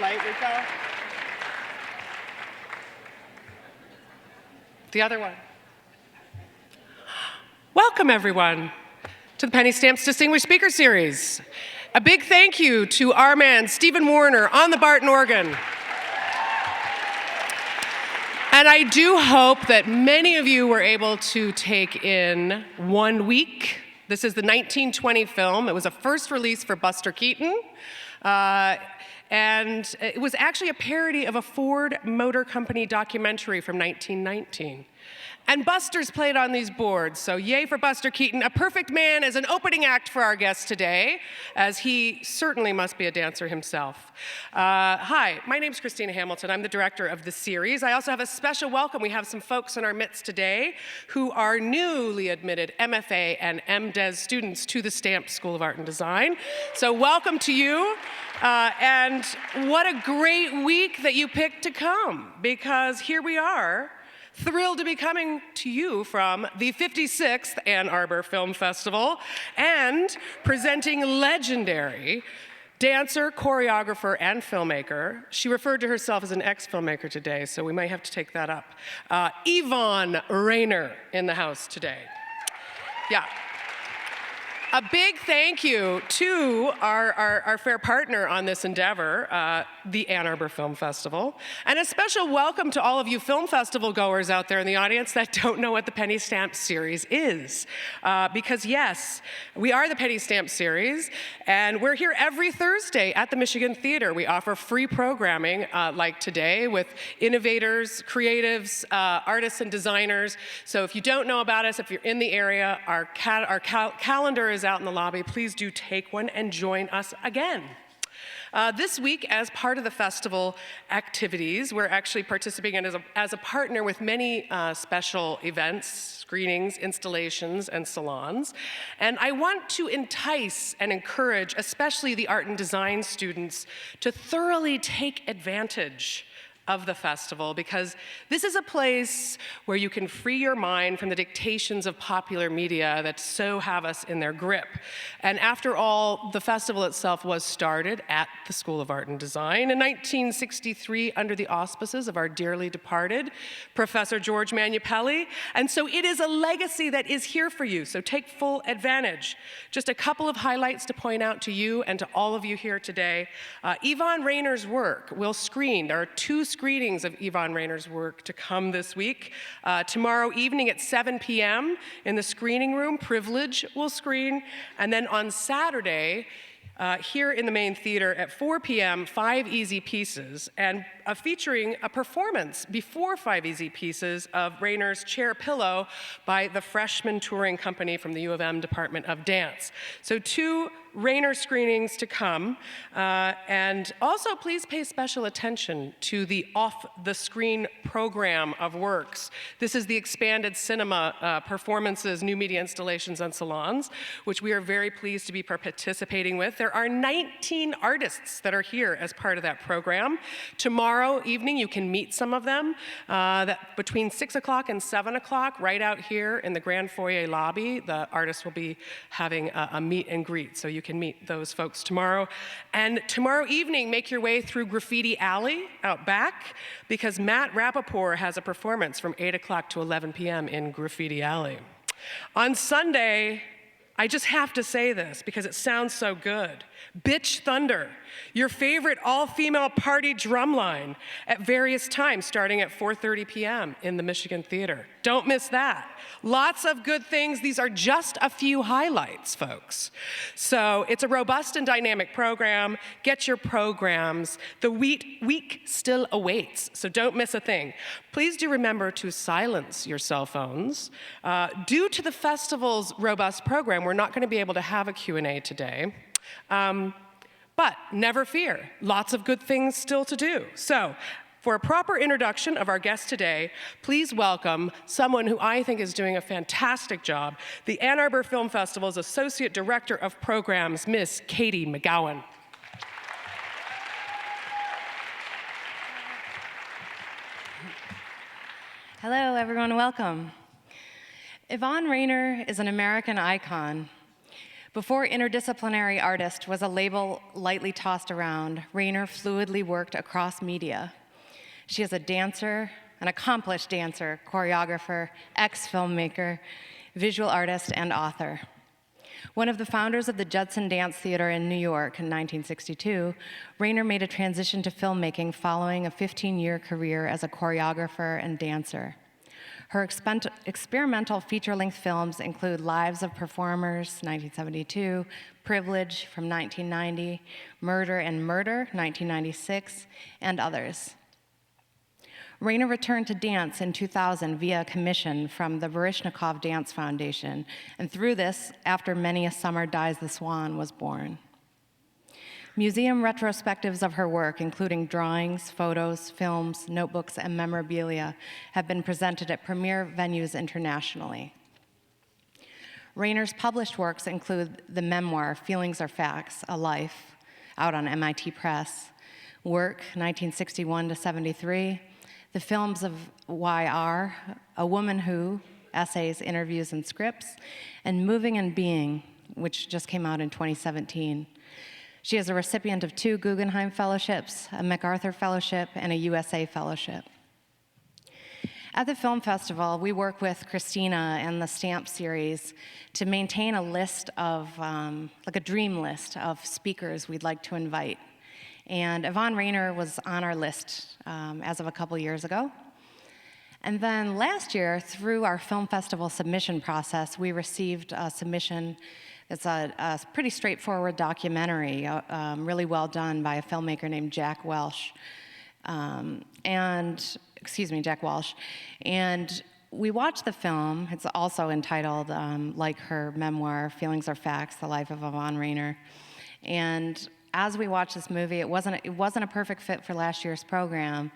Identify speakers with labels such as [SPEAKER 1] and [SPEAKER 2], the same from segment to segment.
[SPEAKER 1] light would go. The other one. Welcome, everyone, to the Penny Stamps Distinguished Speaker Series. A big thank you to our man, Stephen Warner, on the Barton organ. And I do hope that many of you were able to take in 1 week. This is the 1920 film. It was a first release for Buster Keaton. And it was actually a parody of a Ford Motor Company documentary from 1919. And Buster's played on these boards, so yay for Buster Keaton, a perfect man as an opening act for our guest today, as he certainly must be a dancer himself. Hi, my name's Kristina Hamilton. I'm the director of the series. I also have a special welcome. We have some folks in our midst today who are newly admitted MFA and MDes students to the Stamp School of Art and Design. So welcome to you. And what a great week that you picked to come, because here we are, thrilled to be coming to you from the 56th Ann Arbor Film Festival and presenting legendary dancer, choreographer, and filmmaker. She referred to herself as an ex-filmmaker today, so we might have to take that up. Yvonne Rainer in the house today. Yeah. A big thank you to our fair partner on this endeavor, the Ann Arbor Film Festival. And a special welcome to all of you film festival goers out there in the audience that don't know what the Penny Stamp Series is. Because yes, we are the Penny Stamp Series, and we're here every Thursday at the Michigan Theater. We offer free programming like today with innovators, creatives, artists, and designers. So if you don't know about us, if you're in the area, our calendar is out in the lobby. Please do take one and join us again. This week, as part of the festival activities, we're actually participating as a partner with many special events, screenings, installations, and salons. And I want to entice and encourage, especially the art and design students, to thoroughly take advantage of the festival, because this is a place where you can free your mind from the dictations of popular media that so have us in their grip. And after all, the festival itself was started at the School of Art and Design in 1963 under the auspices of our dearly departed Professor George Manupelli. And so it is a legacy that is here for you, so take full advantage. Just a couple of highlights to point out to you and to all of you here today. Yvonne Rainer's work will screen. There are 2 screenings of Yvonne Rainer's work to come this week. Tomorrow evening at 7 p.m. in the screening room, Privilege will screen. And then on Saturday, here in the main theater at 4 p.m., 5 Easy Pieces, and featuring a performance before 5 Easy Pieces of Rainer's Chair Pillow by the Freshman Touring Company from the U.of.M. Department of Dance. So 2 Rainer screenings to come, and also please pay special attention to the off-the-screen program of works. This is the expanded cinema performances, new media installations, and salons, which we are very pleased to be participating with. There are 19 artists that are here as part of that program. Tomorrow evening, you can meet some of them between 6 o'clock and 7 o'clock, right out here in the Grand Foyer lobby. The artists will be having a meet and greet, so you can meet those folks tomorrow. And tomorrow evening, make your way through Graffiti Alley out back, because Matt Rappaport has a performance from 8 o'clock to 11 p.m. in Graffiti Alley. On Sunday, I just have to say this because it sounds so good. Bitch Thunder, your favorite all-female party drumline at various times starting at 4:30 p.m. in the Michigan Theater. Don't miss that. Lots of good things. These are just a few highlights, folks. So it's a robust and dynamic program. Get your programs. The week still awaits, so don't miss a thing. Please do remember to silence your cell phones. Due to the festival's robust program, we're not going to be able to have a Q&A today. But never fear, lots of good things still to do. So, for a proper introduction of our guest today, please welcome someone who I think is doing a fantastic job, the Ann Arbor Film Festival's Associate Director of Programs, Miss Katie McGowan.
[SPEAKER 2] Hello, everyone, welcome. Yvonne Rainer is an American icon. Before interdisciplinary artist was a label lightly tossed around, Rainer fluidly worked across media. She is a dancer, an accomplished dancer, choreographer, ex-filmmaker, visual artist, and author. One of the founders of the Judson Dance Theater in New York in 1962, Rainer made a transition to filmmaking following a 15-year career as a choreographer and dancer. Her experimental feature-length films include Lives of Performers, 1972, Privilege from 1990, Murder and Murder, 1996, and others. Rainer returned to dance in 2000 via a commission from the Baryshnikov Dance Foundation, and through this, After Many a Summer Dies the Swan was born. Museum retrospectives of her work, including drawings, photos, films, notebooks, and memorabilia, have been presented at premier venues internationally. Rainer's published works include the memoir, Feelings Are Facts, A Life, out on MIT Press, Work, 1961 to 73, the Films of Y.R, A Woman Who, Essays, Interviews, and Scripts, and Moving and Being, which just came out in 2017. She is a recipient of 2 Guggenheim Fellowships, a MacArthur Fellowship, and a U.S.A. Fellowship. At the film festival, we work with Kristina and the Stamp series to maintain a list of, like a dream list of speakers we'd like to invite. And Yvonne Rainer was on our list as of a couple years ago. And then last year, through our film festival submission process, we received a submission. It's a pretty straightforward documentary, really well done by a filmmaker named Jack Walsh. Jack Walsh. And we watched the film. It's also entitled, like her memoir, Feelings Are Facts, The Life of Yvonne Rainer. And as we watched this movie, it wasn't a perfect fit for last year's program,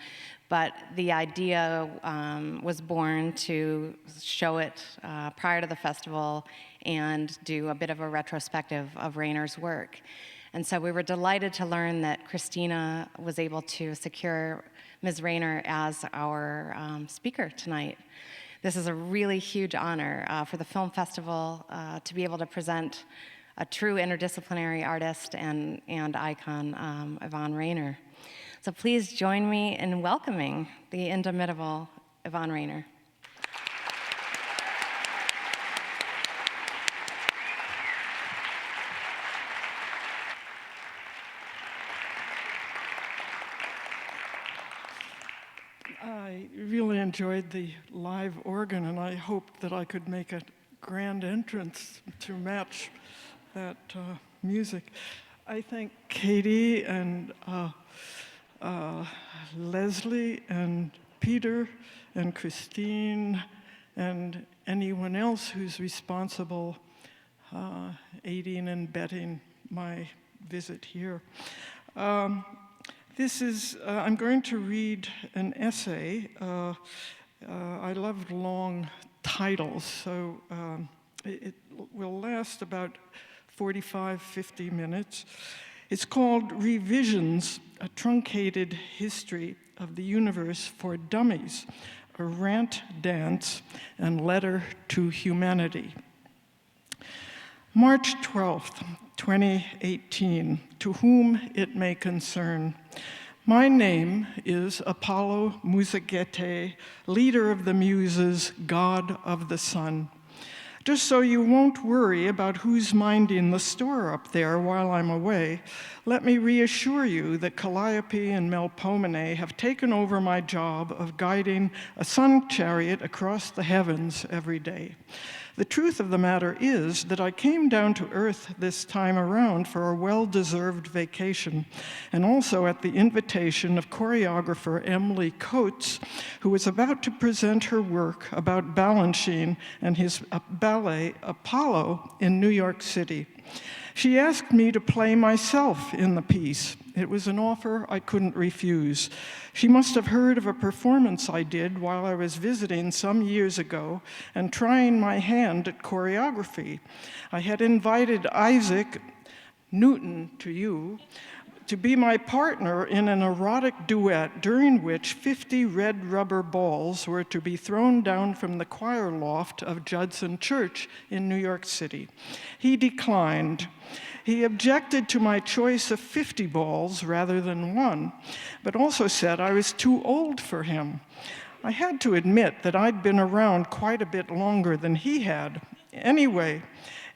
[SPEAKER 2] but the idea was born to show it prior to the festival and do a bit of a retrospective of Rainer's work. And so we were delighted to learn that Kristina was able to secure Ms. Rainer as our speaker tonight. This is a really huge honor for the film festival to be able to present a true interdisciplinary artist and icon, Yvonne Rainer. So please join me in welcoming the indomitable Yvonne Rainer.
[SPEAKER 3] I really enjoyed the live organ, and I hoped that I could make a grand entrance to match that music. I thank Katie and Leslie and Peter and Christine and anyone else who's responsible aiding and abetting my visit here. I'm going to read an essay. I love long titles, so it will last about 45-50 minutes. It's called Revisions, a Truncated History of the Universe for Dummies, a Rant, Dance, and Letter to Humanity. March 12th, 2018, to whom it may concern. My name is Apollo Musagetes, leader of the Muses, god of the sun. Just so you won't worry about who's minding the store up there while I'm away, let me reassure you that Calliope and Melpomene have taken over my job of guiding a sun chariot across the heavens every day. The truth of the matter is that I came down to Earth this time around for a well-deserved vacation, and also at the invitation of choreographer Emily Coates, who was about to present her work about Balanchine and his ballet Apollo in New York City. She asked me to play myself in the piece. It was an offer I couldn't refuse. She must have heard of a performance I did while I was visiting some years ago and trying my hand at choreography. I had invited Isaac Newton to you to be my partner in an erotic duet during which 50 red rubber balls were to be thrown down from the choir loft of Judson Church in New York City. He declined. He objected to my choice of 50 balls rather than one, but also said I was too old for him. I had to admit that I'd been around quite a bit longer than he had. Anyway,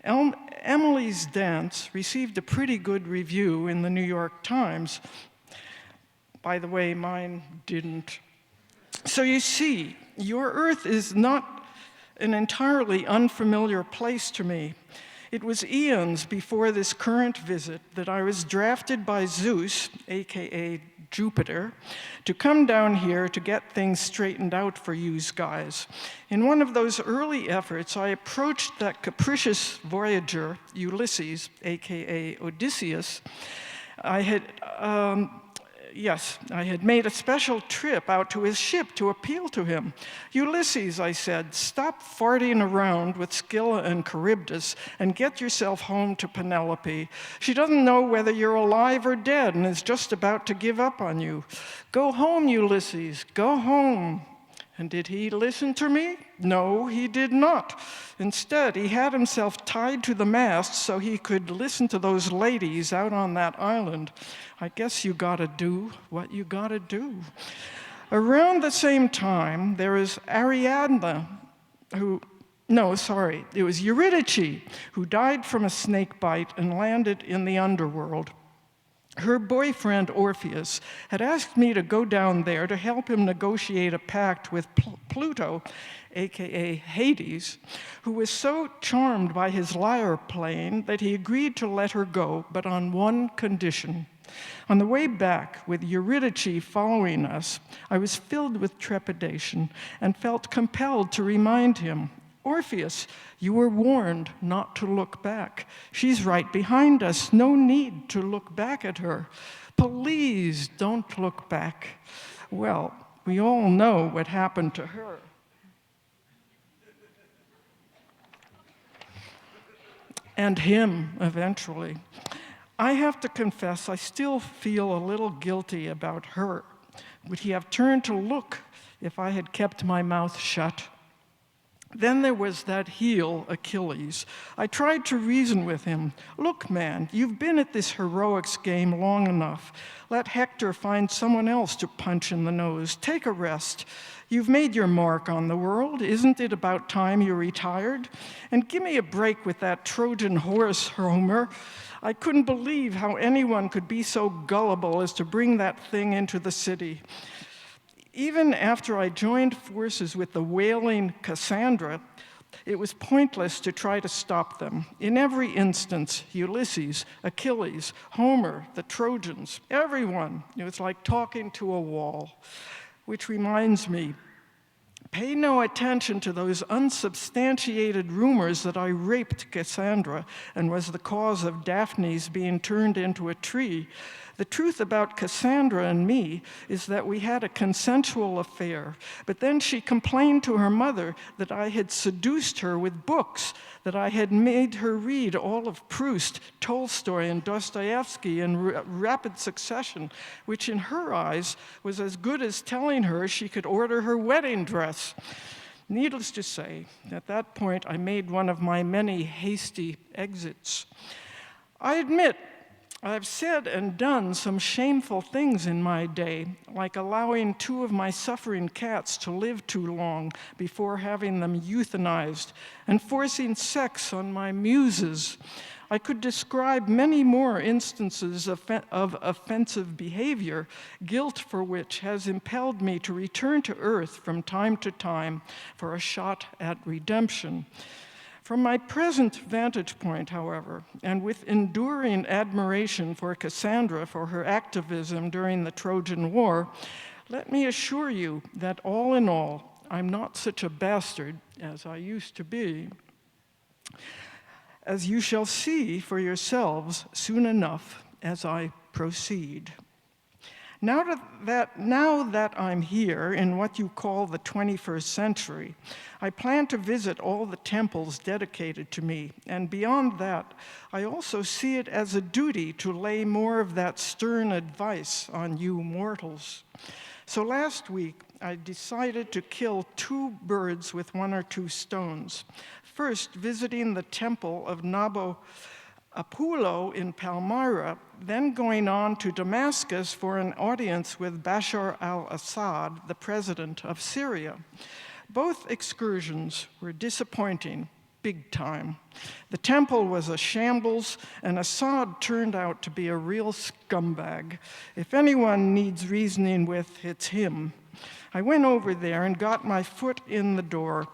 [SPEAKER 3] Emily's dance received a pretty good review in the New York Times. By the way, mine didn't. So you see, your Earth is not an entirely unfamiliar place to me. It was eons before this current visit that I was drafted by Zeus, aka Jupiter, to come down here to get things straightened out for you guys. In one of those early efforts, I approached that capricious voyager, Ulysses, aka Odysseus. I had made a special trip out to his ship to appeal to him. Ulysses, I said, stop farting around with Scylla and Charybdis and get yourself home to Penelope. She doesn't know whether you're alive or dead and is just about to give up on you. Go home, Ulysses, go home. And did he listen to me? No, he did not. Instead, he had himself tied to the mast so he could listen to those ladies out on that island. I guess you gotta do what you gotta do. Around the same time, there is Ariadne, it was Eurydice, who died from a snake bite and landed in the underworld. Her boyfriend, Orpheus, had asked me to go down there to help him negotiate a pact with Pluto, aka Hades, who was so charmed by his lyre playing that he agreed to let her go, but on one condition. On the way back, with Eurydice following us, I was filled with trepidation and felt compelled to remind him, Orpheus, you were warned not to look back. She's right behind us. No need to look back at her. Please don't look back. Well, we all know what happened to her. And him, eventually. I have to confess, I still feel a little guilty about her. Would he have turned to look if I had kept my mouth shut? Then there was that heel, Achilles. I tried to reason with him. Look, man, you've been at this heroics game long enough. Let Hector find someone else to punch in the nose. Take a rest. You've made your mark on the world. Isn't it about time you retired? And give me a break with that Trojan horse, Homer. I couldn't believe how anyone could be so gullible as to bring that thing into the city. Even after I joined forces with the wailing Cassandra, it was pointless to try to stop them. In every instance, Ulysses, Achilles, Homer, the Trojans, everyone, it was like talking to a wall. Which reminds me, pay no attention to those unsubstantiated rumors that I raped Cassandra and was the cause of Daphne's being turned into a tree. The truth about Cassandra and me is that we had a consensual affair, but then she complained to her mother that I had seduced her with books, that I had made her read all of Proust, Tolstoy, and Dostoevsky in rapid succession, which in her eyes was as good as telling her she could order her wedding dress. Needless to say, at that point, I made one of my many hasty exits. I admit, I've said and done some shameful things in my day, like allowing 2 of my suffering cats to live too long before having them euthanized, and forcing sex on my muses. I could describe many more instances of offensive behavior, guilt for which has impelled me to return to Earth from time to time for a shot at redemption. From my present vantage point, however, and with enduring admiration for Cassandra for her activism during the Trojan War, let me assure you that all in all, I'm not such a bastard as I used to be, as you shall see for yourselves soon enough as I proceed. Now that I'm here in what you call the 21st century, I plan to visit all the temples dedicated to me, and beyond that, I also see it as a duty to lay more of that stern advice on you mortals. So last week, I decided to kill 2 birds with 1 or 2 stones. First, visiting the temple of Nabo Apollo in Palmyra, then going on to Damascus for an audience with Bashar al-Assad, the president of Syria. Both excursions were disappointing, big time. The temple was a shambles, and Assad turned out to be a real scumbag. If anyone needs reasoning with, it's him. I went over there and got my foot in the door.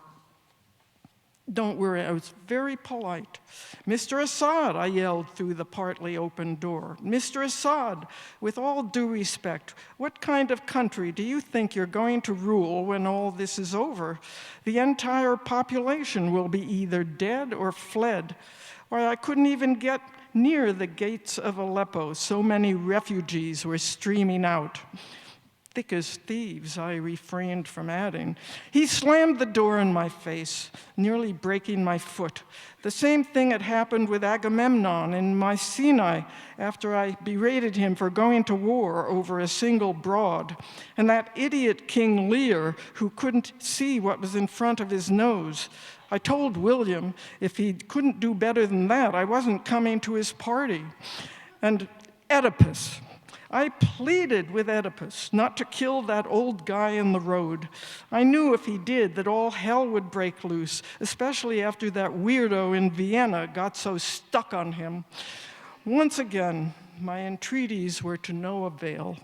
[SPEAKER 3] Don't worry, I was very polite. "Mr. Assad," I yelled through the partly open door. "Mr. Assad, with all due respect, what kind of country do you think you're going to rule when all this is over? The entire population will be either dead or fled. Why, I couldn't even get near the gates of Aleppo, so many refugees were streaming out." Thick as thieves, I refrained from adding. He slammed the door in my face, nearly breaking my foot. The same thing had happened with Agamemnon in Mycenae after I berated him for going to war over a single broad, and that idiot King Lear who couldn't see what was in front of his nose. I told William if he couldn't do better than that, I wasn't coming to his party. And Oedipus. I pleaded with Oedipus not to kill that old guy in the road. I knew if he did that all hell would break loose, especially after that weirdo in Vienna got so stuck on him. Once again, my entreaties were to no avail.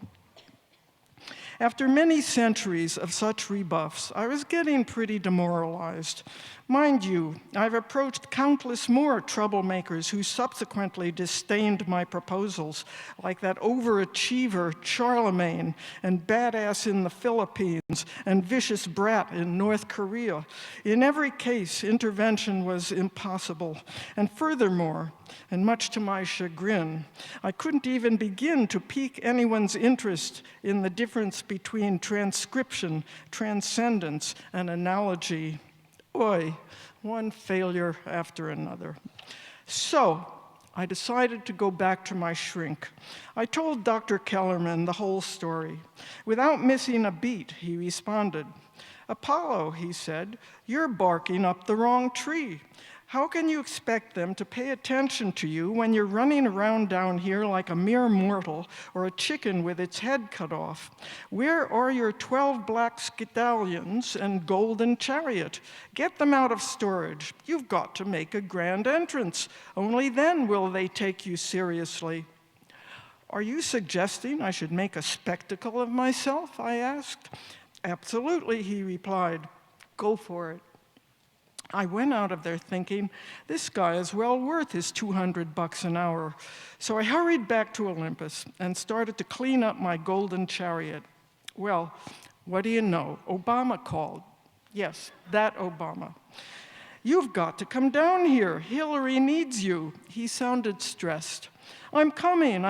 [SPEAKER 3] After many centuries of such rebuffs, I was getting pretty demoralized. Mind you, I've approached countless more troublemakers who subsequently disdained my proposals, like that overachiever Charlemagne, and badass in the Philippines, and vicious brat in North Korea. In every case, intervention was impossible. And furthermore, and much to my chagrin, I couldn't even begin to pique anyone's interest in the difference between transcription, transcendence, and analogy. Boy, one failure after another. So, I decided to go back to my shrink. I told Dr. Kellerman the whole story. Without missing a beat, he responded. "Apollo," he said, "you're barking up the wrong tree. How can you expect them to pay attention to you when you're running around down here like a mere mortal or a chicken with its head cut off? Where are your 12 black stallions and golden chariot? Get them out of storage. You've got to make a grand entrance. Only then will they take you seriously." "Are you suggesting I should make a spectacle of myself?" I asked. "Absolutely," he replied. "Go for it." I went out of there thinking, this guy is well worth his $200 an hour. So I hurried back to Olympus and started to clean up my golden chariot. Well, what do you know? Obama called. Yes, that Obama. "You've got to come down here. Hillary needs you." He sounded stressed. I'm coming,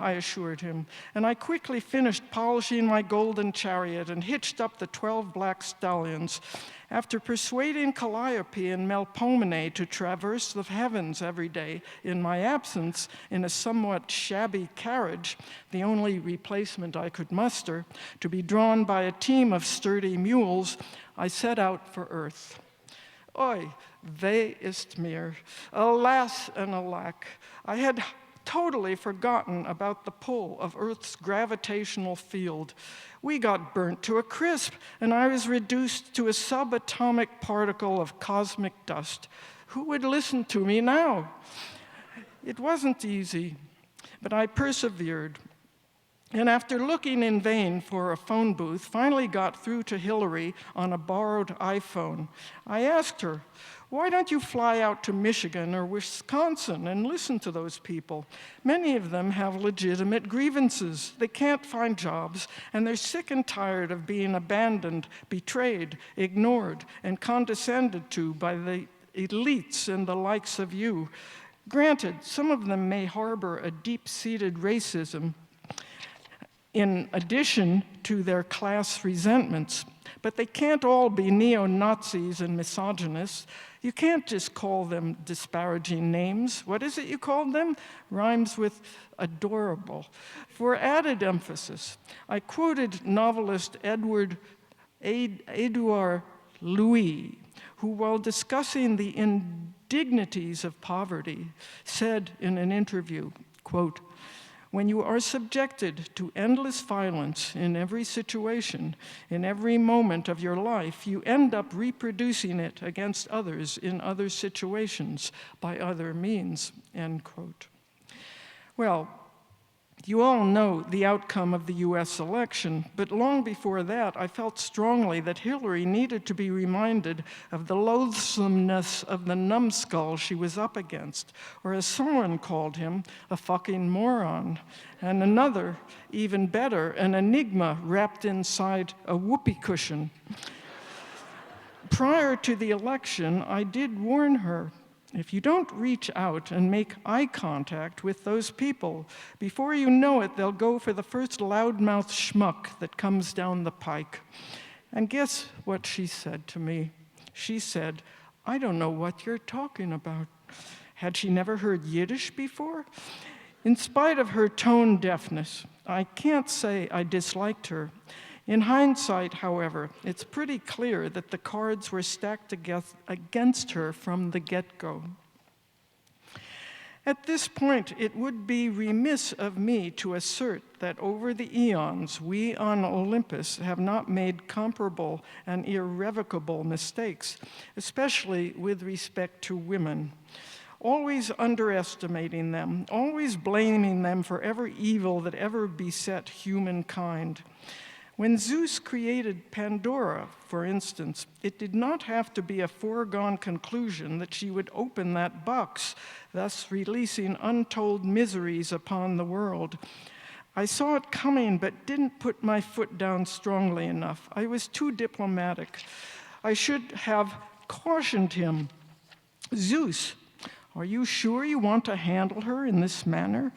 [SPEAKER 3] I assured him, and I quickly finished polishing my golden chariot and hitched up the 12 black stallions. After persuading Calliope and Melpomene to traverse the heavens every day in my absence in a somewhat shabby carriage, the only replacement I could muster, to be drawn by a team of sturdy mules, I set out for Earth. Oi, weh ist mir. Alas and alack, I had totally forgotten about the pull of Earth's gravitational field. We got burnt to a crisp, and I was reduced to a subatomic particle of cosmic dust. Who would listen to me now? It wasn't easy, but I persevered. And after looking in vain for a phone booth, finally got through to Hillary on a borrowed iPhone. I asked her, "Why don't you fly out to Michigan or Wisconsin and listen to those people? Many of them have legitimate grievances. They can't find jobs, and they're sick and tired of being abandoned, betrayed, ignored, and condescended to by the elites and the likes of you. Granted, some of them may harbor a deep-seated racism. in addition to their class resentments. But they can't all be neo-Nazis and misogynists. You can't just call them disparaging names. What is it you called them? Rhymes with adorable. For added emphasis, I quoted novelist Edouard Louis, who, while discussing the indignities of poverty, said in an interview, quote, "When you are subjected to endless violence in every situation, in every moment of your life, you end up reproducing it against others in other situations by other means," end quote. Well, you all know the outcome of the U.S. election, but long before that, I felt strongly that Hillary needed to be reminded of the loathsomeness of the numbskull she was up against, or as someone called him, a fucking moron, and another, even better, an enigma wrapped inside a whoopee cushion. Prior to the election, I did warn her, if you don't reach out and make eye contact with those people, before you know it, they'll go for the first loudmouth schmuck that comes down the pike. And guess what she said to me? She said, "I don't know what you're talking about." Had she never heard Yiddish before? In spite of her tone deafness, I can't say I disliked her. In hindsight, however, it's pretty clear that the cards were stacked against her from the get-go. At this point, it would be remiss of me to assert that over the eons, we on Olympus have not made comparable and irrevocable mistakes, especially with respect to women. Always underestimating them, always blaming them for every evil that ever beset humankind. When Zeus created Pandora, for instance, it did not have to be a foregone conclusion that she would open that box, thus releasing untold miseries upon the world. I saw it coming, but didn't put my foot down strongly enough. I was too diplomatic. I should have cautioned him. "Zeus, are you sure you want to handle her in this manner?"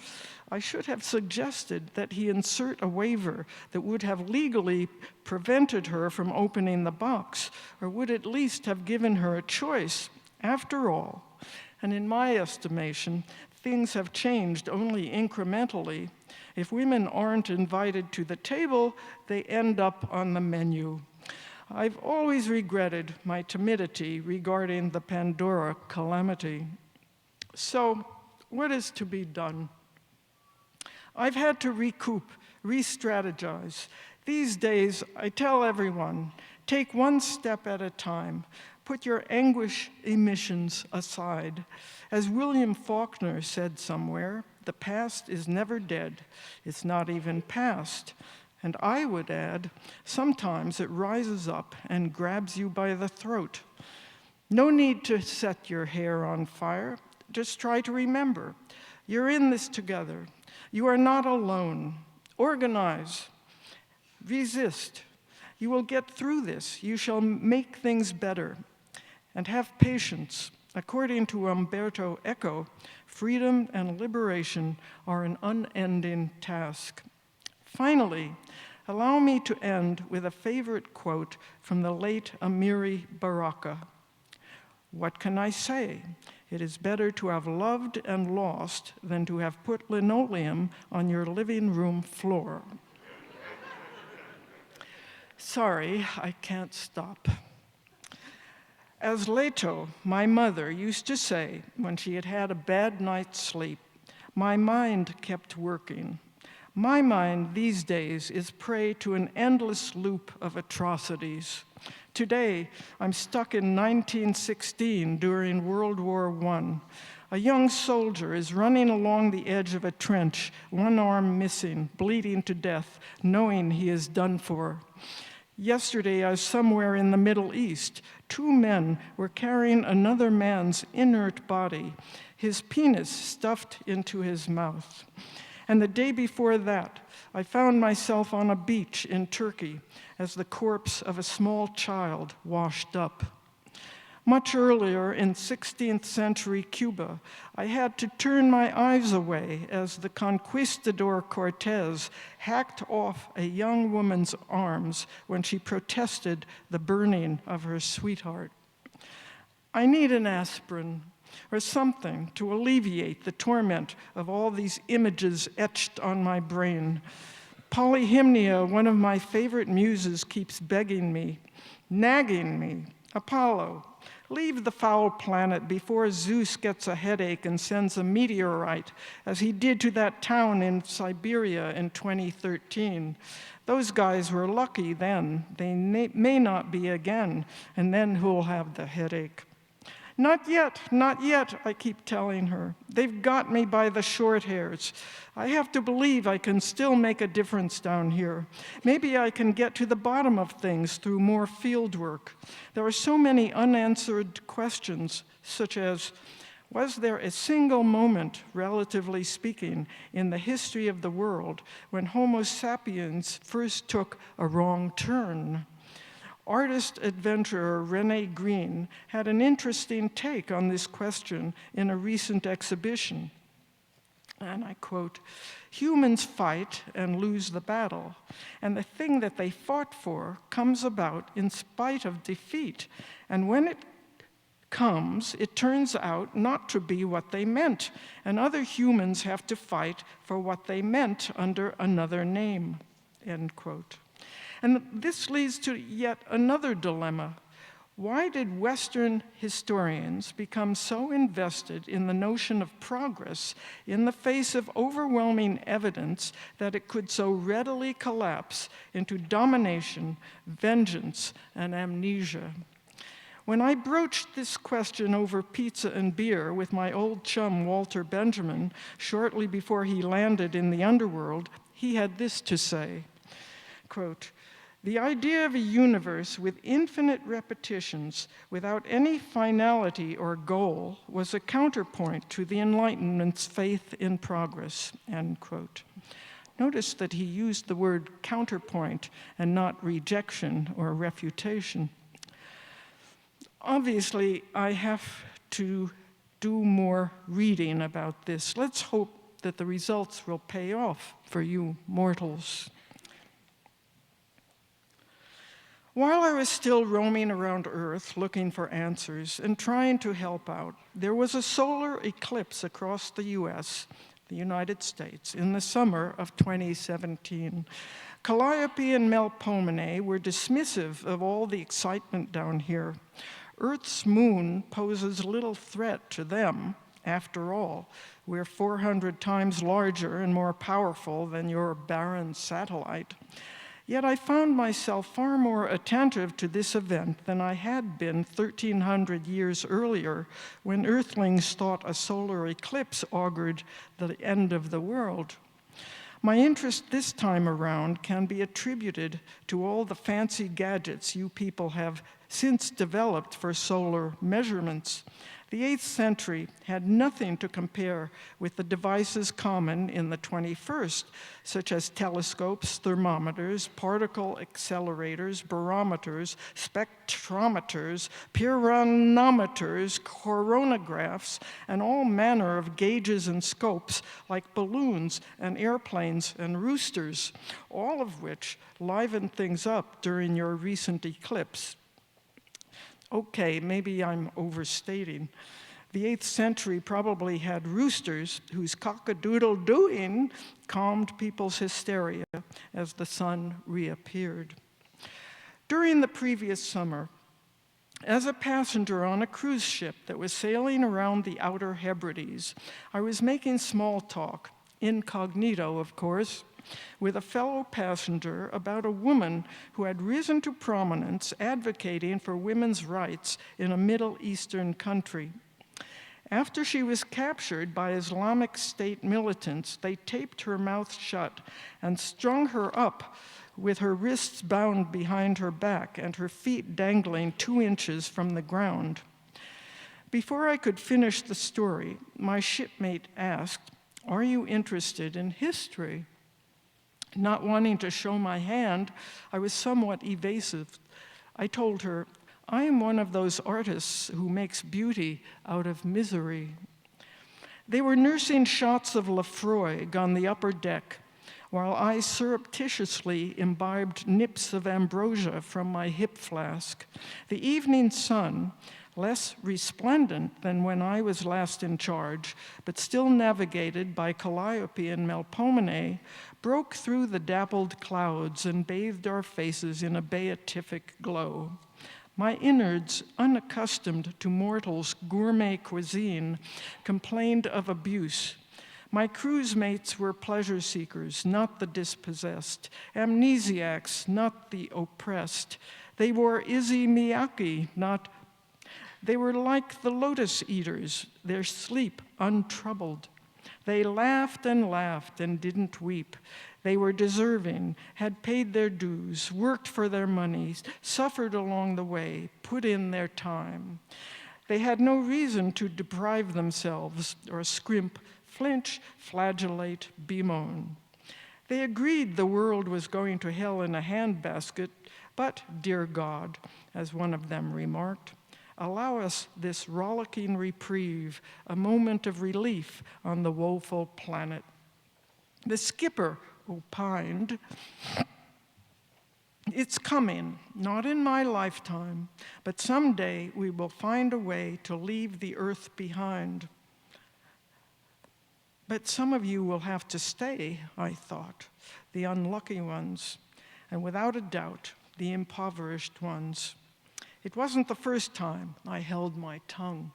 [SPEAKER 3] I should have suggested that he insert a waiver that would have legally prevented her from opening the box, or would at least have given her a choice. After all, and in my estimation, things have changed only incrementally. If women aren't invited to the table, they end up on the menu. I've always regretted my timidity regarding the Pandora calamity. So, what is to be done? I've had to recoup, re-strategize. These days, I tell everyone, take one step at a time. Put your anguish emissions aside. As William Faulkner said somewhere, the past is never dead. It's not even past. And I would add, sometimes it rises up and grabs you by the throat. No need to set your hair on fire. Just try to remember, you're in this together. You are not alone. Organize. Resist. You will get through this. You shall make things better. And have patience. According to Umberto Eco, freedom and liberation are an unending task. Finally, allow me to end with a favorite quote from the late Amiri Baraka. "What can I say? It is better to have loved and lost than to have put linoleum on your living room floor." Sorry, I can't stop. As Leto, my mother, used to say when she had had a bad night's sleep, my mind kept working. My mind these days is prey to an endless loop of atrocities. Today, I'm stuck in 1916 during World War I. A young soldier is running along the edge of a trench, one arm missing, bleeding to death, knowing he is done for. Yesterday, I was somewhere in the Middle East. 2 men were carrying another man's inert body, his penis stuffed into his mouth. And the day before that, I found myself on a beach in Turkey as the corpse of a small child washed up. Much earlier in 16th century Cuba, I had to turn my eyes away as the conquistador Cortez hacked off a young woman's arms when she protested the burning of her sweetheart. I need an aspirin or something to alleviate the torment of all these images etched on my brain. Polyhymnia, one of my favorite muses, keeps begging me, nagging me, Apollo, leave the foul planet before Zeus gets a headache and sends a meteorite, as he did to that town in Siberia in 2013. Those guys were lucky then. They may not be again, and then who'll have the headache? Not yet, I keep telling her. They've got me by the short hairs. I have to believe I can still make a difference down here. Maybe I can get to the bottom of things through more field work. There are so many unanswered questions, such as, was there a single moment, relatively speaking, in the history of the world when Homo sapiens first took a wrong turn? Artist-adventurer René Green had an interesting take on this question in a recent exhibition. And I quote, "Humans fight and lose the battle, and the thing that they fought for comes about in spite of defeat. And when it comes, it turns out not to be what they meant, and other humans have to fight for what they meant under another name," end quote. And this leads to yet another dilemma. Why did Western historians become so invested in the notion of progress in the face of overwhelming evidence that it could so readily collapse into domination, vengeance, and amnesia? When I broached this question over pizza and beer with my old chum Walter Benjamin shortly before he landed in the underworld, he had this to say, quote, "The idea of a universe with infinite repetitions without any finality or goal was a counterpoint to the Enlightenment's faith in progress," end quote. Notice that he used the word counterpoint and not rejection or refutation. Obviously, I have to do more reading about this. Let's hope that the results will pay off for you mortals. While I was still roaming around Earth looking for answers and trying to help out, there was a solar eclipse across the U.S., the United States, in the summer of 2017. Calliope and Melpomene were dismissive of all the excitement down here. Earth's moon poses little threat to them. After all, we're 400 times larger and more powerful than your barren satellite. Yet I found myself far more attentive to this event than I had been 1,300 years earlier, when Earthlings thought a solar eclipse augured the end of the world. My interest this time around can be attributed to all the fancy gadgets you people have since developed for solar measurements. The 8th century had nothing to compare with the devices common in the 21st, such as telescopes, thermometers, particle accelerators, barometers, spectrometers, pyranometers, coronagraphs, and all manner of gauges and scopes like balloons and airplanes and roosters, all of which livened things up during your recent eclipse. Okay, maybe I'm overstating. The 8th century probably had roosters whose cock-a-doodle-dooing calmed people's hysteria as the sun reappeared. During the previous summer, as a passenger on a cruise ship that was sailing around the Outer Hebrides, I was making small talk, incognito, of course, with a fellow passenger about a woman who had risen to prominence advocating for women's rights in a Middle Eastern country. After she was captured by Islamic State militants, they taped her mouth shut and strung her up with her wrists bound behind her back and her feet dangling 2 inches from the ground. Before I could finish the story, my shipmate asked, "Are you interested in history?" Not wanting to show my hand, I was somewhat evasive. I told her, I am one of those artists who makes beauty out of misery. They were nursing shots of Lafroig on the upper deck, while I surreptitiously imbibed nips of ambrosia from my hip flask. The evening sun, less resplendent than when I was last in charge, but still navigated by Calliope and Melpomene, broke through the dappled clouds and bathed our faces in a beatific glow. My innards, unaccustomed to mortals' gourmet cuisine, complained of abuse. My cruise mates were pleasure seekers, not the dispossessed, amnesiacs, not the oppressed. They wore Izzy Miyake, not. They were like the lotus eaters, their sleep untroubled. They laughed and didn't weep. They were deserving, had paid their dues, worked for their monies, suffered along the way, put in their time. They had no reason to deprive themselves or scrimp, flinch, flagellate, bemoan. They agreed the world was going to hell in a handbasket, but, dear God, as one of them remarked, allow us this rollicking reprieve, a moment of relief on the woeful planet. The skipper opined, it's coming, not in my lifetime, but someday we will find a way to leave the earth behind. But some of you will have to stay, I thought, the unlucky ones, and without a doubt, the impoverished ones. It wasn't the first time I held my tongue.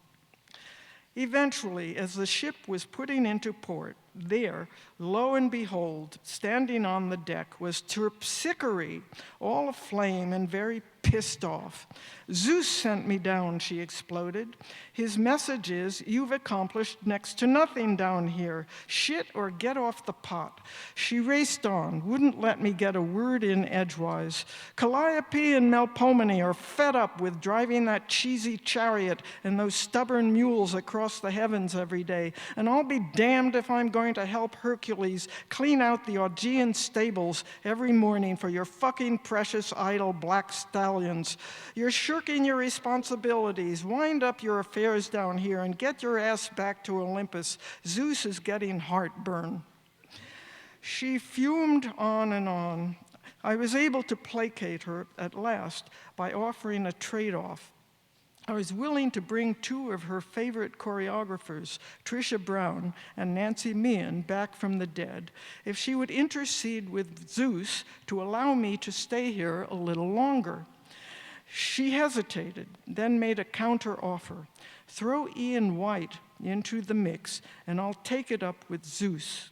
[SPEAKER 3] Eventually, as the ship was putting into port, there, lo and behold, standing on the deck was Terpsichore, all aflame and very pissed off. Zeus sent me down, she exploded. His message is, you've accomplished next to nothing down here. Shit or get off the pot. She raced on, wouldn't let me get a word in edgewise. Calliope and Melpomene are fed up with driving that cheesy chariot and those stubborn mules across the heavens every day, and I'll be damned if I'm going to help Hercules clean out the Augean stables every morning for your fucking precious idle black stallions. You're shirking your responsibilities. Wind up your affairs down here and get your ass back to Olympus. Zeus is getting heartburn. She fumed on and on. I was able to placate her at last by offering a trade-off. I was willing to bring two of her favorite choreographers, Trisha Brown and Nancy Meehan, back from the dead, if she would intercede with Zeus to allow me to stay here a little longer. She hesitated, then made a counter-offer. Throw Ian White into the mix, and I'll take it up with Zeus.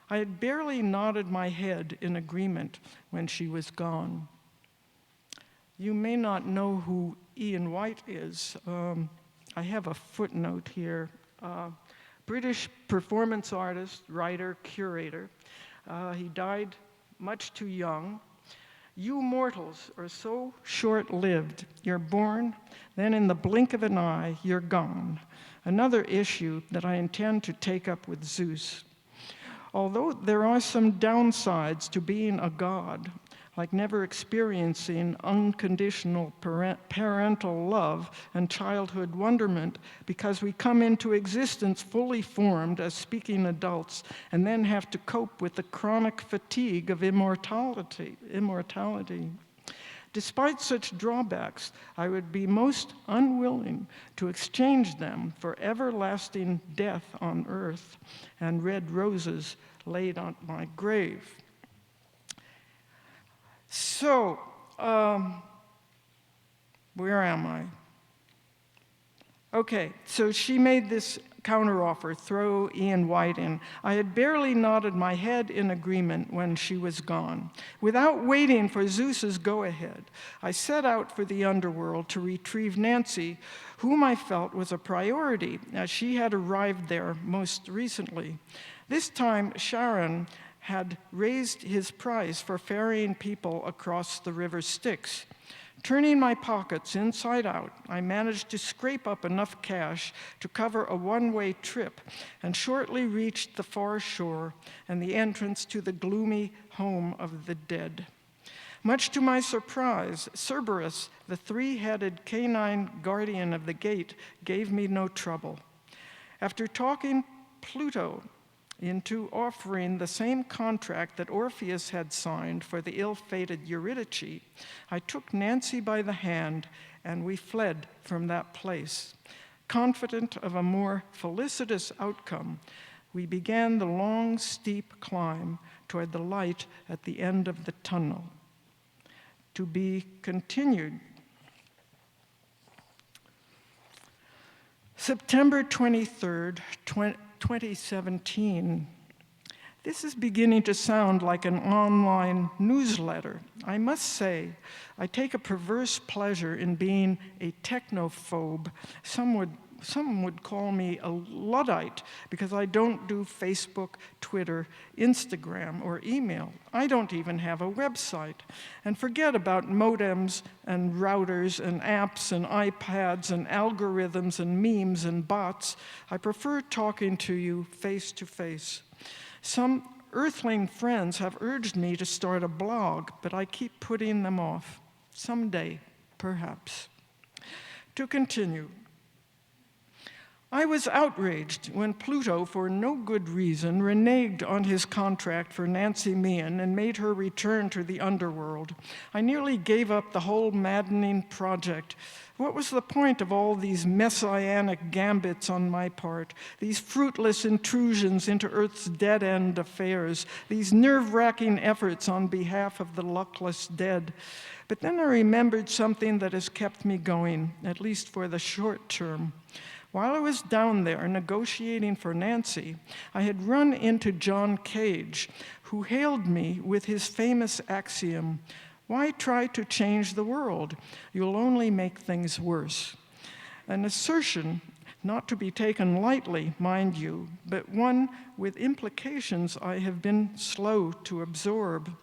[SPEAKER 3] I had barely nodded my head in agreement when she was gone. You may not know who Ian White is. I have a footnote here. British performance artist, writer, curator. He died much too young. You mortals are so short-lived. You're born, then in the blink of an eye, you're gone. Another issue that I intend to take up with Zeus. Although there are some downsides to being a god, like never experiencing unconditional parental love and childhood wonderment, because we come into existence fully formed as speaking adults and then have to cope with the chronic fatigue of immortality. Despite such drawbacks, I would be most unwilling to exchange them for everlasting death on earth and red roses laid on my grave. So, where am I? Okay, so she made this counteroffer, throw Ian White in. I had barely nodded my head in agreement when she was gone. Without waiting for Zeus's go-ahead, I set out for the underworld to retrieve Nancy, whom I felt was a priority, as she had arrived there most recently. This time, Sharon had raised his price for ferrying people across the River Styx. Turning my pockets inside out, I managed to scrape up enough cash to cover a one-way trip and shortly reached the far shore and the entrance to the gloomy home of the dead. Much to my surprise, Cerberus, the three-headed canine guardian of the gate, gave me no trouble. After talking Pluto into offering the same contract that Orpheus had signed for the ill-fated Eurydice, I took Nancy by the hand and we fled from that place. Confident of a more felicitous outcome, we began the long, steep climb toward the light at the end of the tunnel. To be continued. September 23rd, 2017. This is beginning to sound like an online newsletter. I must say, I take a perverse pleasure in being a technophobe. Some would call me a Luddite because I don't do Facebook, Twitter, Instagram, or email. I don't even have a website. And forget about modems and routers and apps and iPads and algorithms and memes and bots. I prefer talking to you face to face. Some earthling friends have urged me to start a blog, but I keep putting them off. Someday, perhaps. To continue. I was outraged when Pluto, for no good reason, reneged on his contract for Nancy Meehan and made her return to the underworld. I nearly gave up the whole maddening project. What was the point of all these messianic gambits on my part, these fruitless intrusions into Earth's dead-end affairs, these nerve-wracking efforts on behalf of the luckless dead? But then I remembered something that has kept me going, at least for the short term. While I was down there negotiating for Nancy, I had run into John Cage, who hailed me with his famous axiom, "Why try to change the world? You'll only make things worse." An assertion not to be taken lightly, mind you, but one with implications I have been slow to absorb.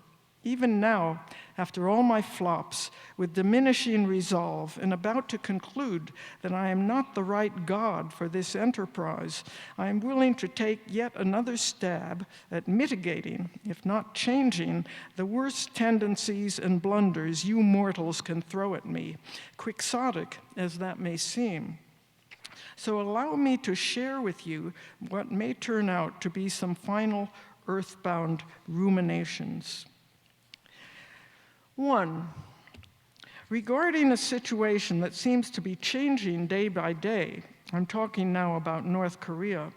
[SPEAKER 3] Even now, after all my flops, with diminishing resolve and about to conclude that I am not the right God for this enterprise, I am willing to take yet another stab at mitigating, if not changing, the worst tendencies and blunders you mortals can throw at me, quixotic as that may seem. So allow me to share with you what may turn out to be some final earthbound ruminations. 1, regarding a situation that seems to be changing day by day, I'm talking now about North Korea,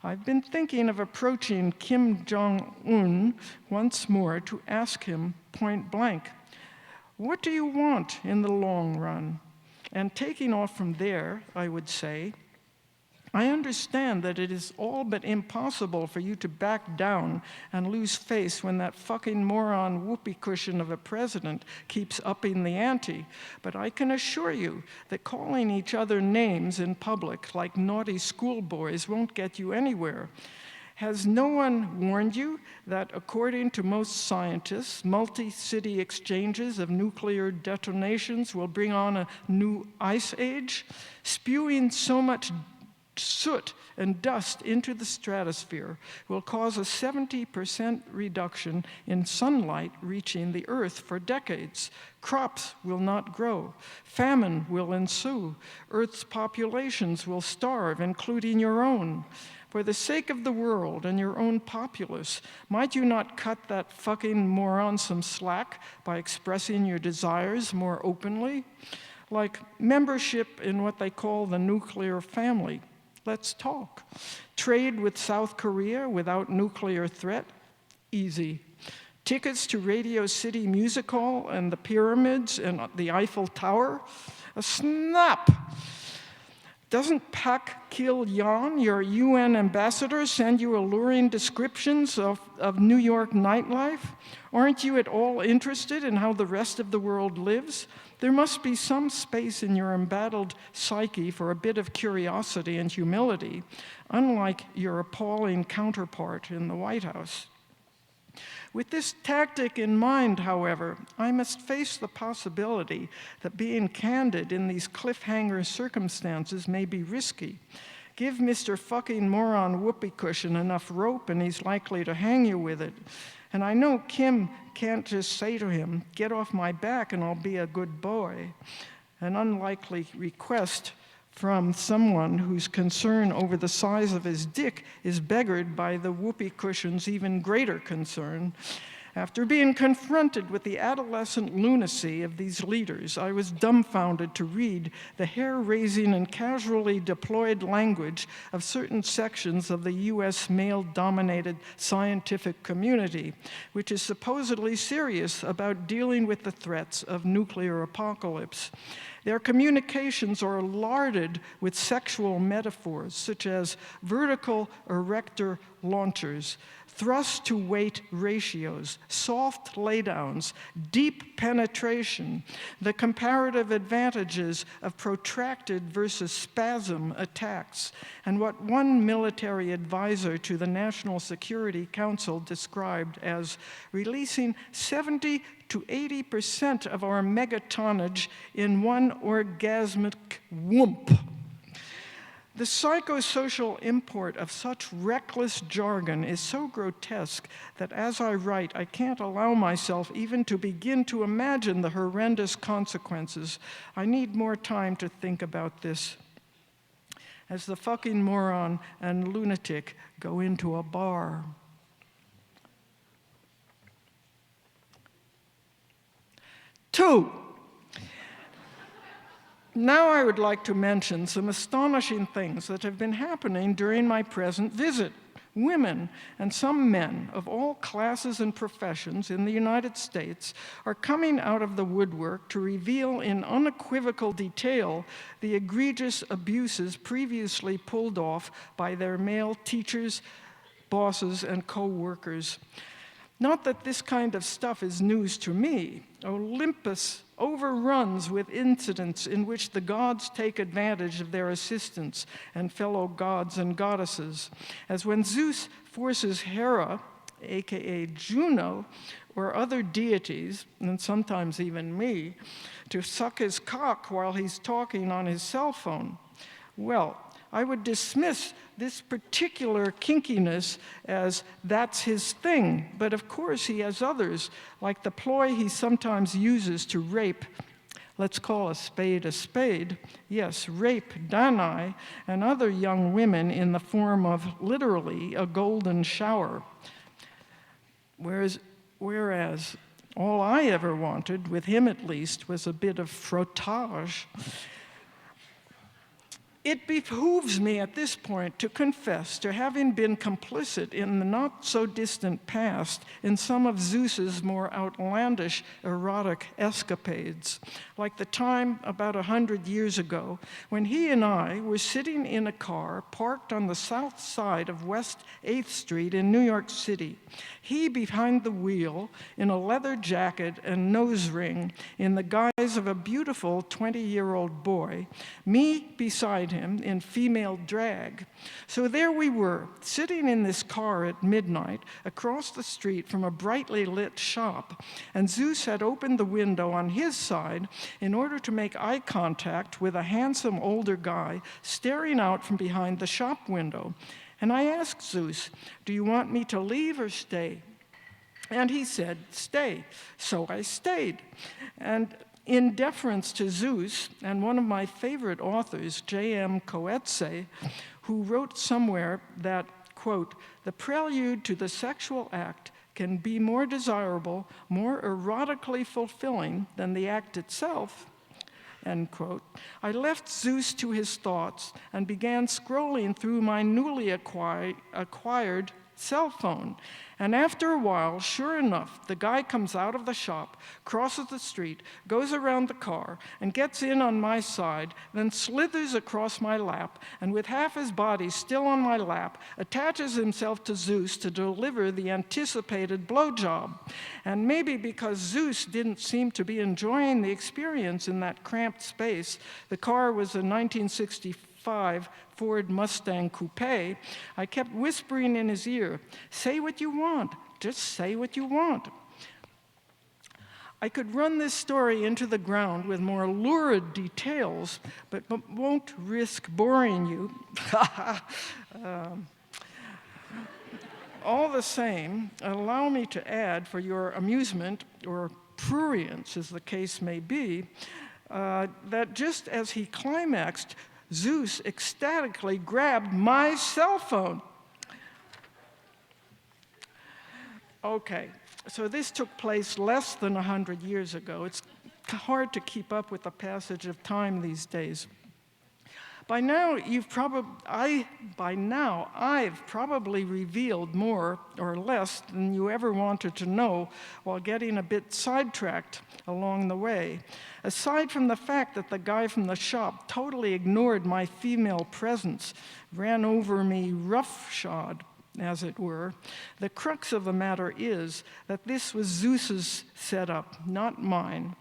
[SPEAKER 3] I've been thinking of approaching Kim Jong-un once more to ask him point blank, what do you want in the long run? And taking off from there, I would say, I understand that it is all but impossible for you to back down and lose face when that fucking moron whoopee cushion of a president keeps upping the ante. But I can assure you that calling each other names in public like naughty schoolboys won't get you anywhere. Has no one warned you that, according to most scientists, multi-city exchanges of nuclear detonations will bring on a new ice age, spewing so much soot and dust into the stratosphere will cause a 70% reduction in sunlight reaching the Earth for decades. Crops will not grow. Famine will ensue. Earth's populations will starve, including your own. For the sake of the world and your own populace, might you not cut that fucking moron some slack by expressing your desires more openly? Like membership in what they call the nuclear family. Let's talk. Trade with South Korea without nuclear threat? Easy. Tickets to Radio City Music Hall and the pyramids and the Eiffel Tower? A snap. Doesn't Pak Kil-yan, your UN ambassador, send you alluring descriptions of New York nightlife? Aren't you at all interested in how the rest of the world lives? There must be some space in your embattled psyche for a bit of curiosity and humility, unlike your appalling counterpart in the White House. With this tactic in mind, however, I must face the possibility that being candid in these cliffhanger circumstances may be risky. Give Mr. fucking moron whoopee cushion enough rope and he's likely to hang you with it. And I know Kim can't just say to him, "Get off my back and I'll be a good boy." An unlikely request from someone whose concern over the size of his dick is beggared by the whoopee cushion's even greater concern. After being confronted with the adolescent lunacy of these leaders, I was dumbfounded to read the hair-raising and casually deployed language of certain sections of the U.S. male-dominated scientific community, which is supposedly serious about dealing with the threats of nuclear apocalypse. Their communications are larded with sexual metaphors, such as vertical erector launchers, thrust-to-weight ratios, soft laydowns, deep penetration, the comparative advantages of protracted versus spasm attacks, and what one military advisor to the National Security Council described as releasing 70 to 80% of our megatonnage in one orgasmic whoomp. The psychosocial import of such reckless jargon is so grotesque that as I write, I can't allow myself even to begin to imagine the horrendous consequences. I need more time to think about this. As the fucking moron and lunatic go into a bar. Two. Now I would like to mention some astonishing things that have been happening during my present visit. Women and some men of all classes and professions in the United States are coming out of the woodwork to reveal in unequivocal detail the egregious abuses previously pulled off by their male teachers, bosses, and co-workers. Not that this kind of stuff is news to me. Olympus overruns with incidents in which the gods take advantage of their assistants and fellow gods and goddesses, as when Zeus forces Hera, aka Juno, or other deities, and sometimes even me, to suck his cock while he's talking on his cell phone. Well, I would dismiss this particular kinkiness as that's his thing, but of course he has others, like the ploy he sometimes uses to rape, let's call a spade, yes, rape Danae and other young women in the form of literally a golden shower. Whereas all I ever wanted, with him at least, was a bit of frottage. It behooves me at this point to confess to having been complicit in the not-so-distant past in some of Zeus's more outlandish erotic escapades, like the time about 100 years ago when he and I were sitting in a car parked on the south side of West 8th Street in New York City. He behind the wheel in a leather jacket and nose ring in the guise of a beautiful 20-year-old boy, me beside him in female drag. So there we were, sitting in this car at midnight across the street from a brightly lit shop, and Zeus had opened the window on his side in order to make eye contact with a handsome older guy staring out from behind the shop window. And I asked Zeus, "Do you want me to leave or stay?" And he said, "Stay." So I stayed. And in deference to Zeus and one of my favorite authors, J.M. Coetzee, who wrote somewhere that, quote, "The prelude to the sexual act can be more desirable, more erotically fulfilling than the act itself," end quote, I left Zeus to his thoughts and began scrolling through my newly acquired cell phone. And after a while, sure enough, the guy comes out of the shop, crosses the street, goes around the car, and gets in on my side, then slithers across my lap, and with half his body still on my lap, attaches himself to Zeus to deliver the anticipated blowjob. And maybe because Zeus didn't seem to be enjoying the experience in that cramped space, the car was a 1965 Ford Mustang Coupe, I kept whispering in his ear, "Say what you want, just say what you want." I could run this story into the ground with more lurid details, but won't risk boring you. All the same, allow me to add, for your amusement, or prurience as the case may be, that just as he climaxed, Zeus ecstatically grabbed my cell phone. Okay, so this took place less than 100 years ago. It's hard to keep up with the passage of time these days. By now, I've probably revealed more or less than you ever wanted to know while getting a bit sidetracked along the way. Aside from the fact that the guy from the shop totally ignored my female presence, ran over me roughshod, as it were, the crux of the matter is that this was Zeus's setup, not mine.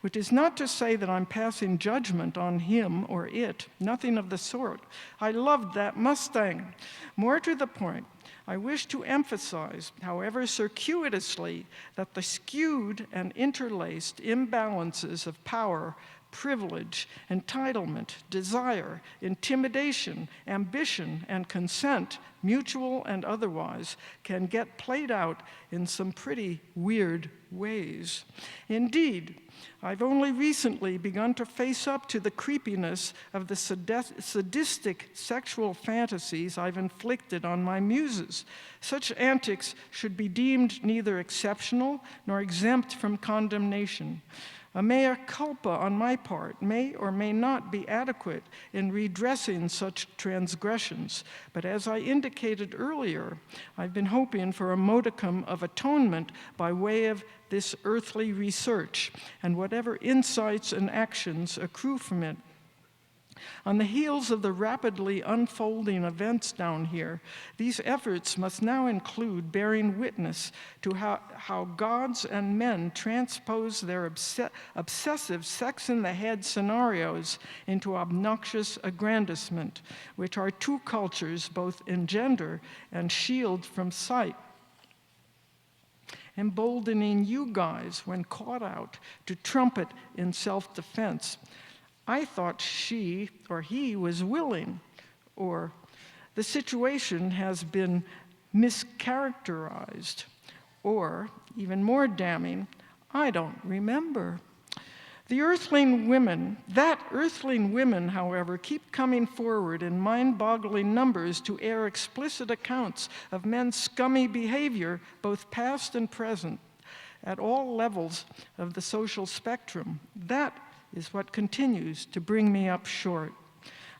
[SPEAKER 3] Which is not to say that I'm passing judgment on him or it, nothing of the sort. I loved that Mustang. More to the point, I wish to emphasize, however circuitously, that the skewed and interlaced imbalances of power, privilege, entitlement, desire, intimidation, ambition, and consent, mutual and otherwise, can get played out in some pretty weird ways. Indeed, I've only recently begun to face up to the creepiness of the sadistic sexual fantasies I've inflicted on my muses. Such antics should be deemed neither exceptional nor exempt from condemnation. A mea culpa on my part may or may not be adequate in redressing such transgressions, but as I indicated earlier, I've been hoping for a modicum of atonement by way of this earthly research and whatever insights and actions accrue from it. On the heels of the rapidly unfolding events down here, these efforts must now include bearing witness to how gods and men transpose their obsessive sex-in-the-head scenarios into obnoxious aggrandizement, which our two cultures both engender and shield from sight. Emboldening you guys when caught out to trumpet in self-defense. I thought she or he was willing, or the situation has been mischaracterized, or, even more damning, I don't remember. That earthling women, however, keep coming forward in mind-boggling numbers to air explicit accounts of men's scummy behavior, both past and present, at all levels of the social spectrum. That is what continues to bring me up short.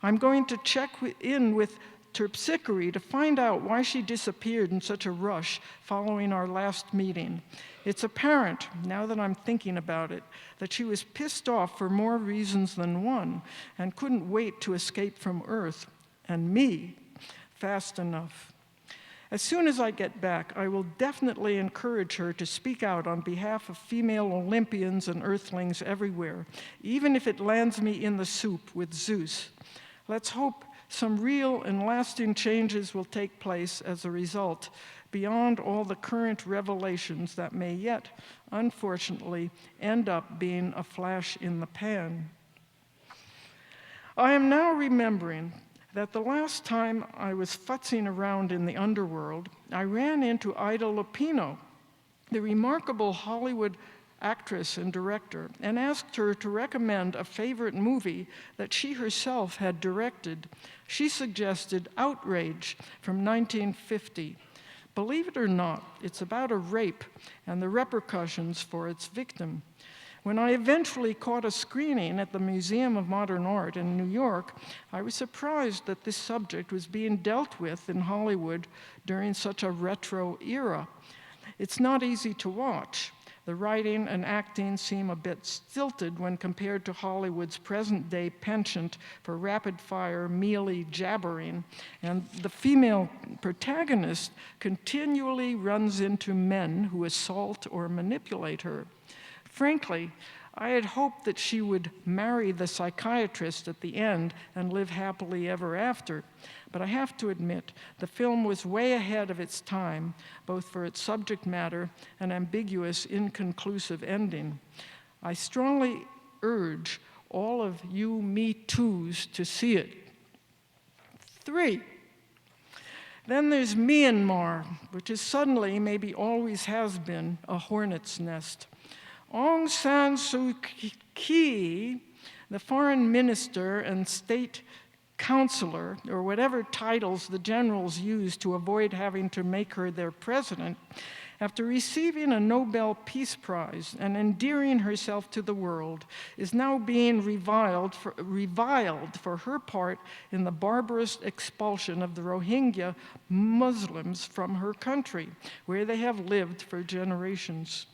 [SPEAKER 3] I'm going to check in with Terpsichore to find out why she disappeared in such a rush following our last meeting. It's apparent, now that I'm thinking about it, that she was pissed off for more reasons than one and couldn't wait to escape from Earth and me fast enough. As soon as I get back, I will definitely encourage her to speak out on behalf of female Olympians and Earthlings everywhere, even if it lands me in the soup with Zeus. Let's hope some real and lasting changes will take place as a result, beyond all the current revelations that may yet, unfortunately, end up being a flash in the pan. I am now remembering that the last time I was futzing around in the underworld, I ran into Ida Lupino, the remarkable Hollywood actress and director, and asked her to recommend a favorite movie that she herself had directed. She suggested Outrage from 1950. Believe it or not, it's about a rape and the repercussions for its victim. When I eventually caught a screening at the Museum of Modern Art in New York, I was surprised that this subject was being dealt with in Hollywood during such a retro era. It's not easy to watch. The writing and acting seem a bit stilted when compared to Hollywood's present-day penchant for rapid-fire, mealy jabbering, and the female protagonist continually runs into men who assault or manipulate her. Frankly, I had hoped that she would marry the psychiatrist at the end and live happily ever after. But I have to admit, the film was way ahead of its time, both for its subject matter and ambiguous, inconclusive ending. I strongly urge all of you Me Toos to see it. 3. Then there's Myanmar, which is suddenly, maybe always has been, a hornet's nest. Aung San Suu Kyi, the foreign minister and state counselor, or whatever titles the generals use to avoid having to make her their president, after receiving a Nobel Peace Prize and endearing herself to the world, is now being reviled for her part in the barbarous expulsion of the Rohingya Muslims from her country, where they have lived for generations.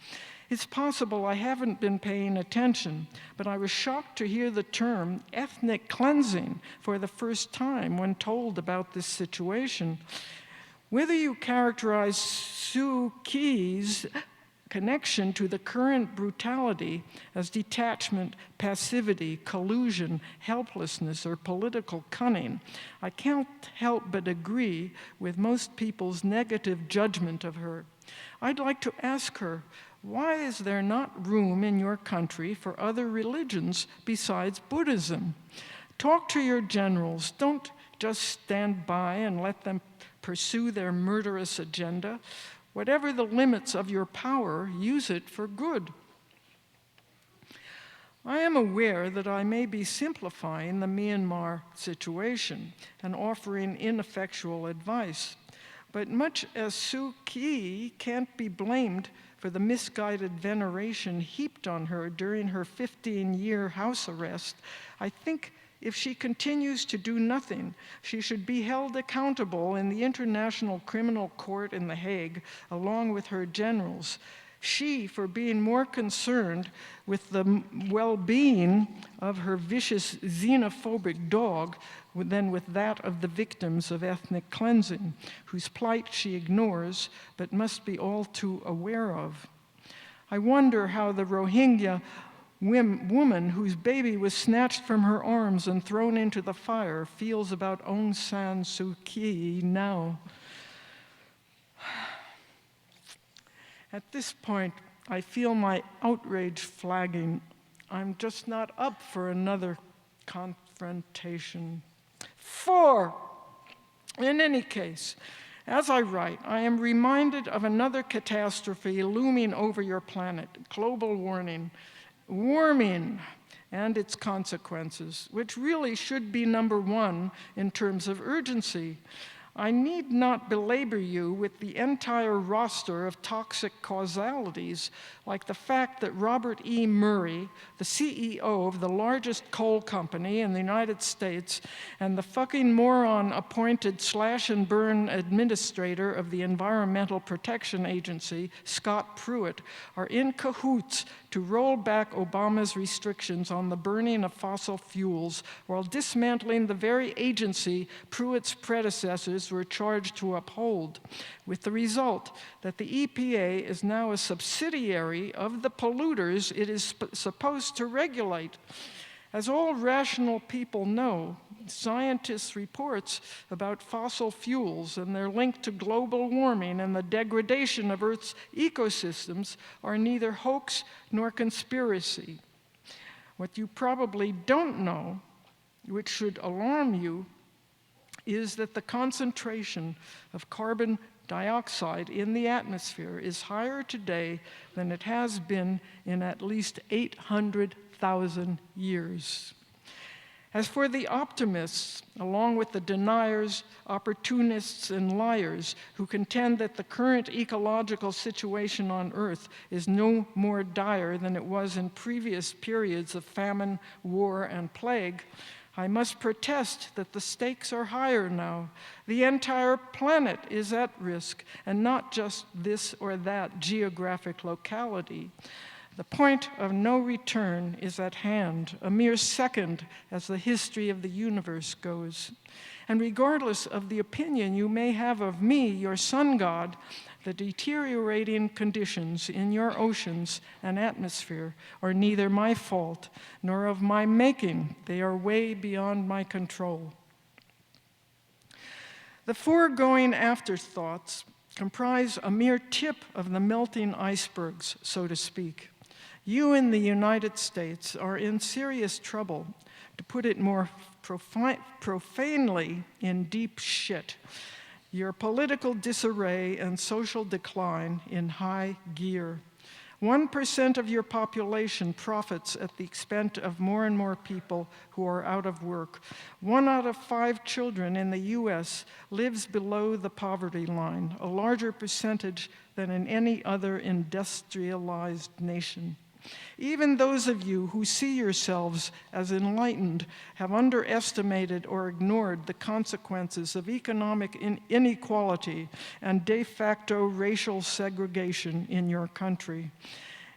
[SPEAKER 3] It's possible I haven't been paying attention, but I was shocked to hear the term ethnic cleansing for the first time when told about this situation. Whether you characterize Suu Kyi's connection to the current brutality as detachment, passivity, collusion, helplessness, or political cunning, I can't help but agree with most people's negative judgment of her. I'd like to ask her, why is there not room in your country for other religions besides Buddhism? Talk to your generals. Don't just stand by and let them pursue their murderous agenda. Whatever the limits of your power, use it for good. I am aware that I may be simplifying the Myanmar situation and offering ineffectual advice, but much as Suu Kyi can't be blamed for the misguided veneration heaped on her during her 15-year house arrest, I think if she continues to do nothing, she should be held accountable in the International Criminal Court in The Hague, along with her generals. She for being more concerned with the well-being of her vicious xenophobic dog than with that of the victims of ethnic cleansing, whose plight she ignores but must be all too aware of. I wonder how the Rohingya woman whose baby was snatched from her arms and thrown into the fire feels about Aung San Suu Kyi now. At this point, I feel my outrage flagging. I'm just not up for another confrontation. 4, in any case, as I write, I am reminded of another catastrophe looming over your planet, global warming and its consequences, which really should be number 1 in terms of urgency. I need not belabor you with the entire roster of toxic causalities, like the fact that Robert E. Murray, the CEO of the largest coal company in the United States, and the fucking moron-appointed slash-and-burn administrator of the Environmental Protection Agency, Scott Pruitt, are in cahoots to roll back Obama's restrictions on the burning of fossil fuels while dismantling the very agency Pruitt's predecessors were charged to uphold, with the result that the EPA is now a subsidiary of the polluters it is supposed to regulate. As all rational people know, scientists' reports about fossil fuels and their link to global warming and the degradation of Earth's ecosystems are neither hoax nor conspiracy. What you probably don't know, which should alarm you, is that the concentration of carbon dioxide in the atmosphere is higher today than it has been in at least 800,000 years. As for the optimists, along with the deniers, opportunists, and liars who contend that the current ecological situation on Earth is no more dire than it was in previous periods of famine, war, and plague, I must protest that the stakes are higher now. The entire planet is at risk, and not just this or that geographic locality. The point of no return is at hand, a mere second as the history of the universe goes. And regardless of the opinion you may have of me, your sun god, the deteriorating conditions in your oceans and atmosphere are neither my fault nor of my making. They are way beyond my control. The foregoing afterthoughts comprise a mere tip of the melting icebergs, so to speak. You in the United States are in serious trouble, to put it more profanely, in deep shit. your political disarray and social decline in high gear. 1% of your population profits at the expense of more and more people who are out of work. 1 out of 5 children in the U.S. lives below the poverty line, a larger percentage than in any other industrialized nation. Even those of you who see yourselves as enlightened have underestimated or ignored the consequences of economic inequality and de facto racial segregation in your country.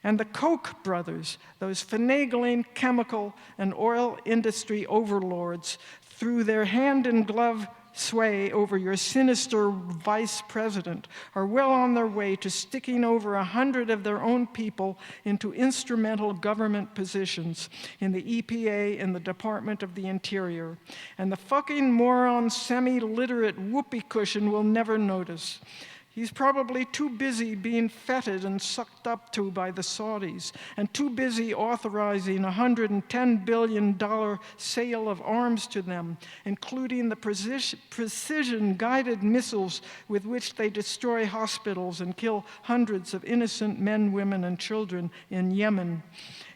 [SPEAKER 3] And the Koch brothers, those finagling chemical and oil industry overlords, through their hand-in-glove sway over your sinister vice president, are well on their way to sticking over 100 of their own people into instrumental government positions in the EPA and the Department of the Interior. And the fucking moron semi-literate whoopee cushion will never notice. He's probably too busy being feted and sucked up to by the Saudis, and too busy authorizing a $110 billion sale of arms to them, including the precision-guided missiles with which they destroy hospitals and kill hundreds of innocent men, women, and children in Yemen.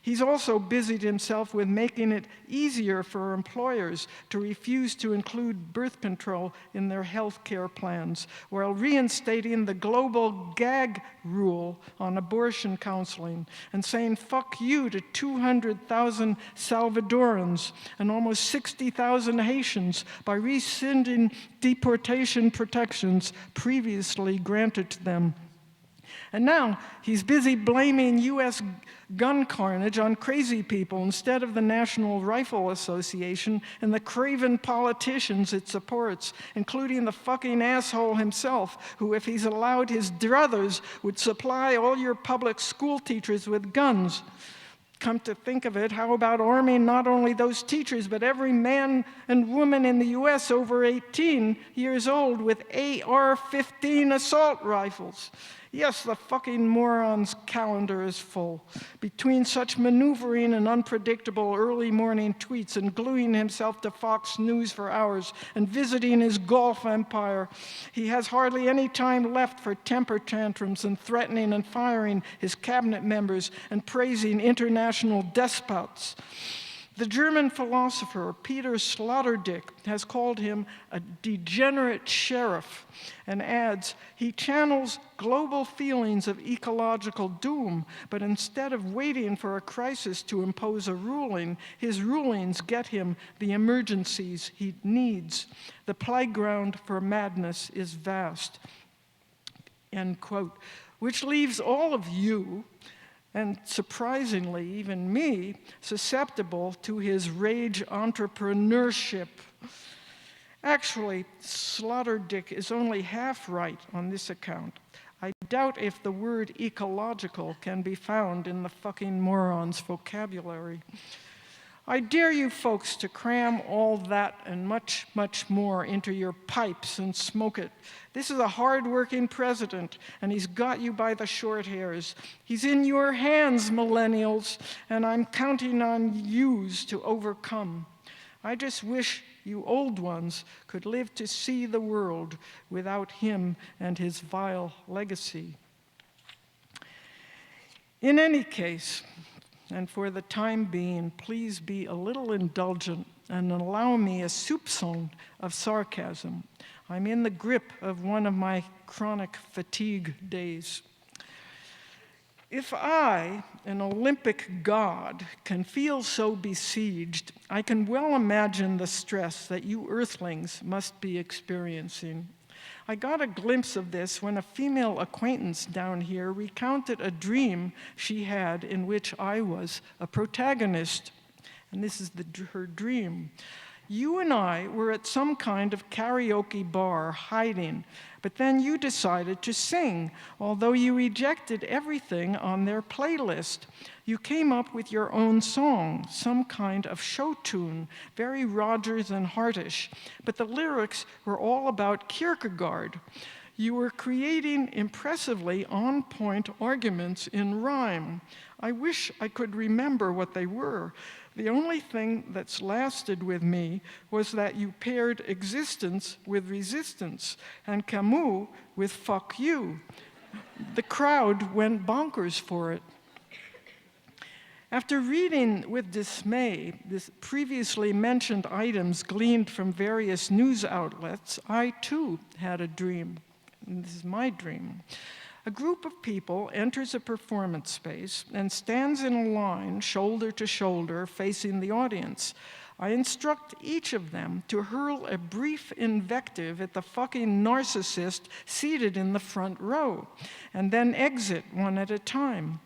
[SPEAKER 3] He's also busied himself with making it easier for employers to refuse to include birth control in their health care plans, while reinstating the global gag rule on abortion counseling and saying fuck you to 200,000 Salvadorans and almost 60,000 Haitians by rescinding deportation protections previously granted to them. And now he's busy blaming U.S. gun carnage on crazy people instead of the National Rifle Association and the craven politicians it supports, including the fucking asshole himself, who, if he's allowed his druthers, would supply all your public school teachers with guns. Come to think of it, how about arming not only those teachers, but every man and woman in the U.S. over 18 years old with AR-15 assault rifles? Yes, the fucking moron's calendar is full. Between such maneuvering and unpredictable early morning tweets and gluing himself to Fox News for hours and visiting his golf empire, he has hardly any time left for temper tantrums and threatening and firing his cabinet members and praising international despots. The German philosopher Peter Sloterdijk has called him a degenerate sheriff and adds, he channels global feelings of ecological doom, but instead of waiting for a crisis to impose a ruling, his rulings get him the emergencies he needs. The playground for madness is vast, end quote, which leaves all of you, and surprisingly, even me, susceptible to his rage entrepreneurship. Actually, Sloterdijk is only half right on this account. I doubt if the word ecological can be found in the fucking moron's vocabulary. I dare you folks to cram all that and much, much more into your pipes and smoke it. This is a hard-working president, and he's got you by the short hairs. He's in your hands, millennials, and I'm counting on yous to overcome. I just wish you old ones could live to see the world without him and his vile legacy. In any case, and for the time being, please be a little indulgent and allow me a soupçon of sarcasm. I'm in the grip of one of my chronic fatigue days. If I, an Olympic god, can feel so besieged, I can well imagine the stress that you earthlings must be experiencing. I got a glimpse of this when a female acquaintance down here recounted a dream she had in which I was a protagonist. And this is her dream. You and I were at some kind of karaoke bar hiding, but then you decided to sing, although you rejected everything on their playlist. You came up with your own song, some kind of show tune, very Rodgers and Hartish, but the lyrics were all about Kierkegaard. You were creating impressively on-point arguments in rhyme. I wish I could remember what they were. The only thing that's lasted with me was that you paired existence with resistance and Camus with fuck you. The crowd went bonkers for it. After reading with dismay the previously mentioned items gleaned from various news outlets, I too had a dream. And this is my dream. A group of people enters a performance space and stands in a line, shoulder to shoulder, facing the audience. I instruct each of them to hurl a brief invective at the fucking narcissist seated in the front row, and then exit one at a time.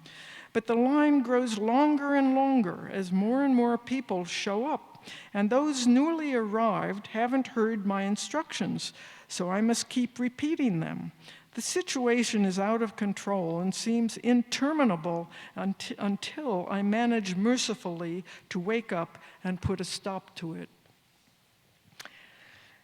[SPEAKER 3] But the line grows longer and longer as more and more people show up, and those newly arrived haven't heard my instructions, so I must keep repeating them. The situation is out of control and seems interminable until I manage mercifully to wake up and put a stop to it.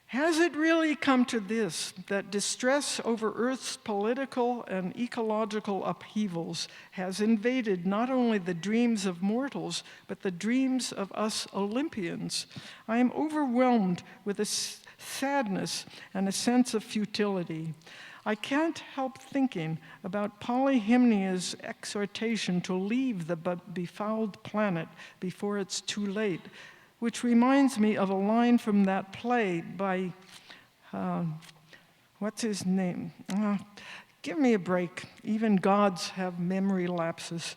[SPEAKER 3] Has it really come to this, that distress over Earth's political and ecological upheavals has invaded not only the dreams of mortals, but the dreams of us Olympians? I am overwhelmed with a sadness and a sense of futility. I can't help thinking about Polyhymnia's exhortation to leave the befouled planet before it's too late, which reminds me of a line from that play by, what's his name? Give me a break. Even gods have memory lapses.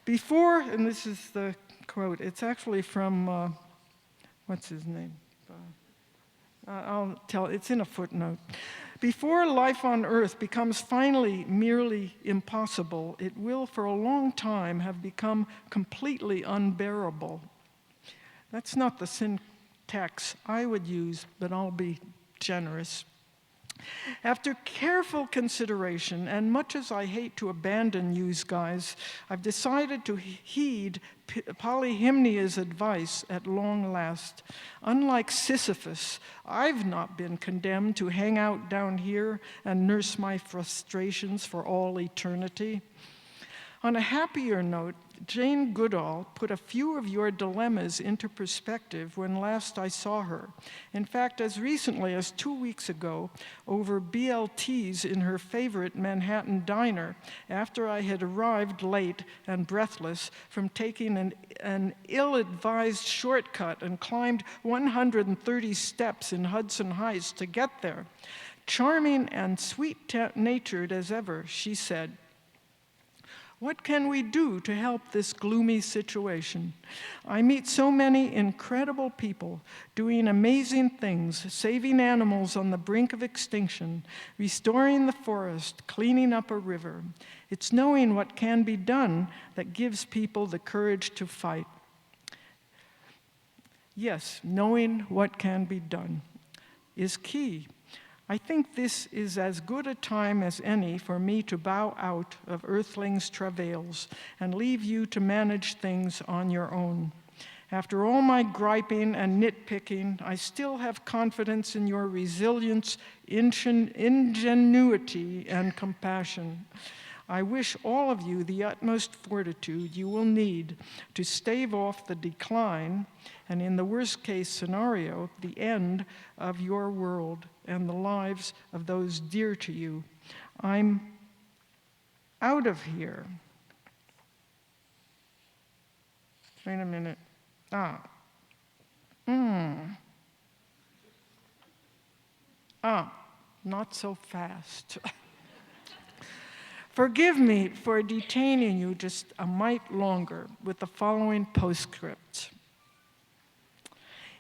[SPEAKER 3] Before, and this is the quote, it's actually from, what's his name? I'll tell, it's in a footnote. Before life on Earth becomes finally merely impossible, it will for a long time have become completely unbearable. That's not the syntax I would use, but I'll be generous. After careful consideration, and much as I hate to abandon you guys, I've decided to heed Polyhymnia's advice at long last. Unlike Sisyphus, I've not been condemned to hang out down here and nurse my frustrations for all eternity. On a happier note, Jane Goodall put a few of your dilemmas into perspective when last I saw her. In fact, as recently as 2 weeks ago, over BLTs in her favorite Manhattan diner, after I had arrived late and breathless from taking an ill-advised shortcut and climbed 130 steps in Hudson Heights to get there. Charming and sweet-natured as ever, she said, "What can we do to help this gloomy situation? I meet so many incredible people doing amazing things, saving animals on the brink of extinction, restoring the forest, cleaning up a river. It's knowing what can be done that gives people the courage to fight." Yes, knowing what can be done is key. I think this is as good a time as any for me to bow out of earthlings' travails and leave you to manage things on your own. After all my griping and nitpicking, I still have confidence in your resilience, ingenuity, and compassion. I wish all of you the utmost fortitude you will need to stave off the decline, and in the worst case scenario, the end of your world and the lives of those dear to you. I'm out of here. Wait a minute. Not so fast. Forgive me for detaining you just a mite longer with the following postscript.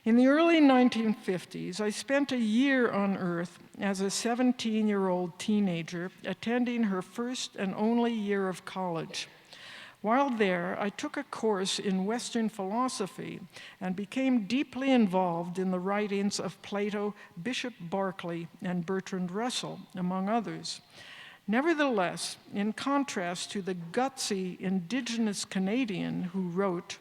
[SPEAKER 3] In the early 1950s, I spent a year on Earth as a 17-year-old teenager attending her first and only year of college. While there, I took a course in Western philosophy and became deeply involved in the writings of Plato, Bishop Berkeley, and Bertrand Russell, among others. Nevertheless, in contrast to the gutsy indigenous Canadian who wrote,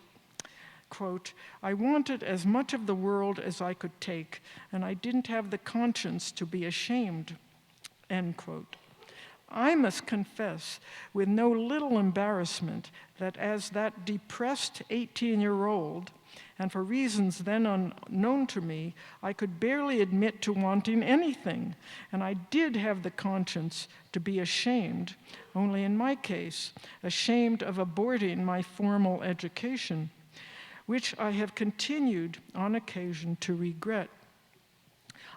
[SPEAKER 3] quote, "I wanted as much of the world as I could take, and I didn't have the conscience to be ashamed," end quote. I must confess with no little embarrassment that as that depressed 18-year-old, and for reasons then unknown to me, I could barely admit to wanting anything, and I did have the conscience to be ashamed, only in my case, ashamed of aborting my formal education, which I have continued on occasion to regret.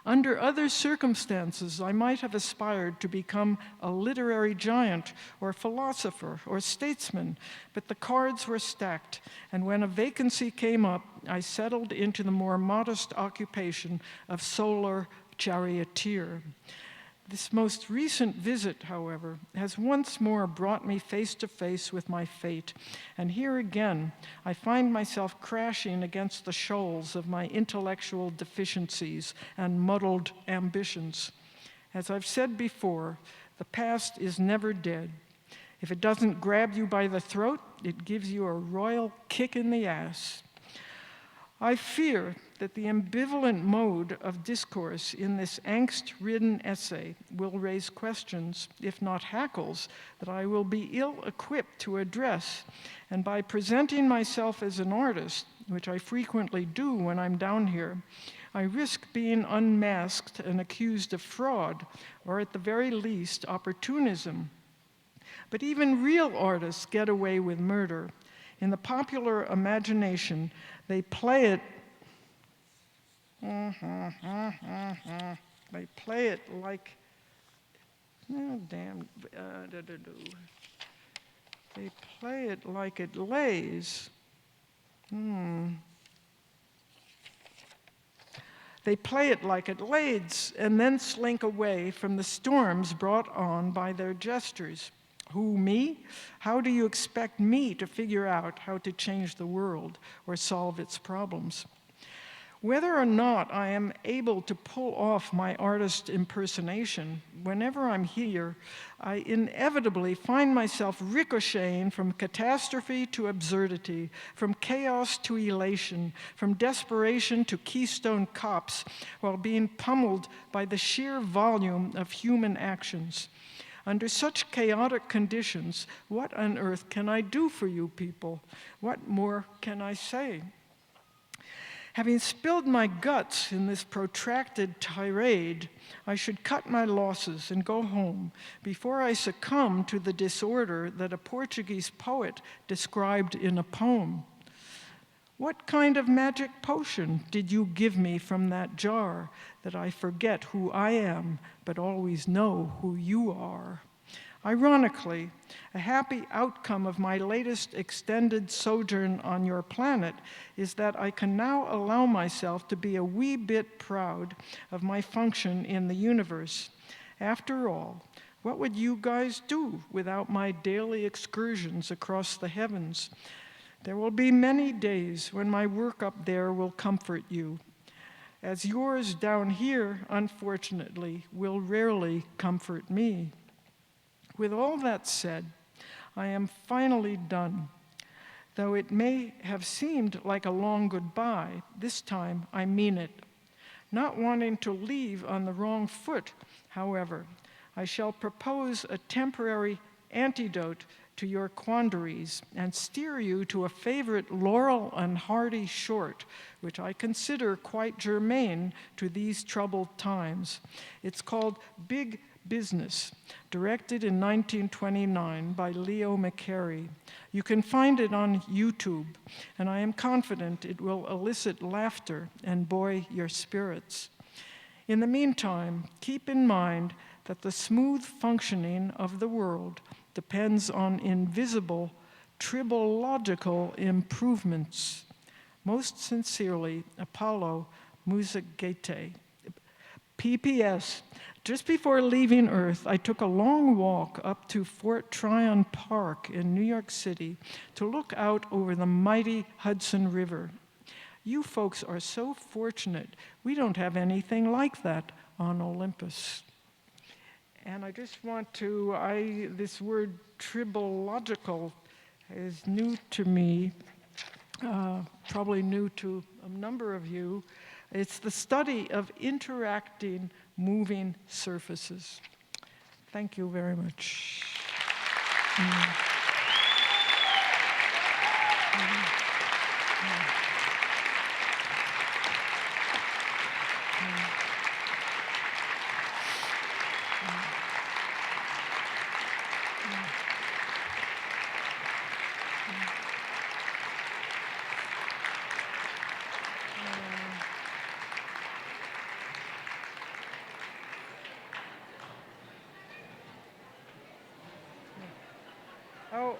[SPEAKER 3] Under other circumstances, I might have aspired to become a literary giant or philosopher or statesman, but the cards were stacked, and when a vacancy came up, I settled into the more modest occupation of solar charioteer. This most recent visit, however, has once more brought me face to face with my fate, and here again I find myself crashing against the shoals of my intellectual deficiencies and muddled ambitions. As I've said before, the past is never dead. If it doesn't grab you by the throat, it gives you a royal kick in the ass. I fear that the ambivalent mode of discourse in this angst-ridden essay will raise questions, if not hackles, that I will be ill-equipped to address, and by presenting myself as an artist, which I frequently do when I'm down here, I risk being unmasked and accused of fraud, or at the very least, opportunism. But even real artists get away with murder. In the popular imagination, they play it. They play it like. Oh, damn. They play it like it lays. They play it like it lades, and then slink away from the storms brought on by their gestures. Who, me? How do you expect me to figure out how to change the world or solve its problems? Whether or not I am able to pull off my artist impersonation, whenever I'm here, I inevitably find myself ricocheting from catastrophe to absurdity, from chaos to elation, from desperation to Keystone Cops, while being pummeled by the sheer volume of human actions. Under such chaotic conditions, what on earth can I do for you people? What more can I say? Having spilled my guts in this protracted tirade, I should cut my losses and go home before I succumb to the disorder that a Portuguese poet described in a poem. What kind of magic potion did you give me from that jar that I forget who I am, but always know who you are? Ironically, a happy outcome of my latest extended sojourn on your planet is that I can now allow myself to be a wee bit proud of my function in the universe. After all, what would you guys do without my daily excursions across the heavens? There will be many days when my work up there will comfort you, as yours down here, unfortunately, will rarely comfort me. With all that said, I am finally done. Though it may have seemed like a long goodbye, this time I mean it. Not wanting to leave on the wrong foot, however, I shall propose a temporary antidote to your quandaries and steer you to a favorite Laurel and Hardy short, which I consider quite germane to these troubled times. It's called Big Business, directed in 1929 by Leo McCarey. You can find it on YouTube, and I am confident it will elicit laughter and buoy your spirits. In the meantime, keep in mind that the smooth functioning of the world depends on invisible, tribological improvements. Most sincerely, Apollo Musaghete. P.P.S. Just before leaving Earth, I took a long walk up to Fort Tryon Park in New York City to look out over the mighty Hudson River. You folks are so fortunate. We don't have anything like that on Olympus. And I just want to, this word tribological is new to me, probably new to a number of you. It's the study of interacting moving surfaces. Thank you very much. Oh,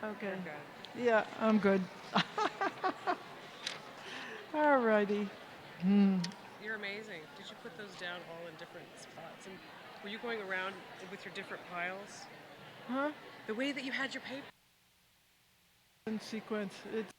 [SPEAKER 3] okay. Yeah, I'm good. All righty.
[SPEAKER 1] You're amazing. Did you put those down all in different spots? And were you going around with your different piles?
[SPEAKER 3] Huh?
[SPEAKER 1] The way that you had your paper?
[SPEAKER 3] In sequence. It's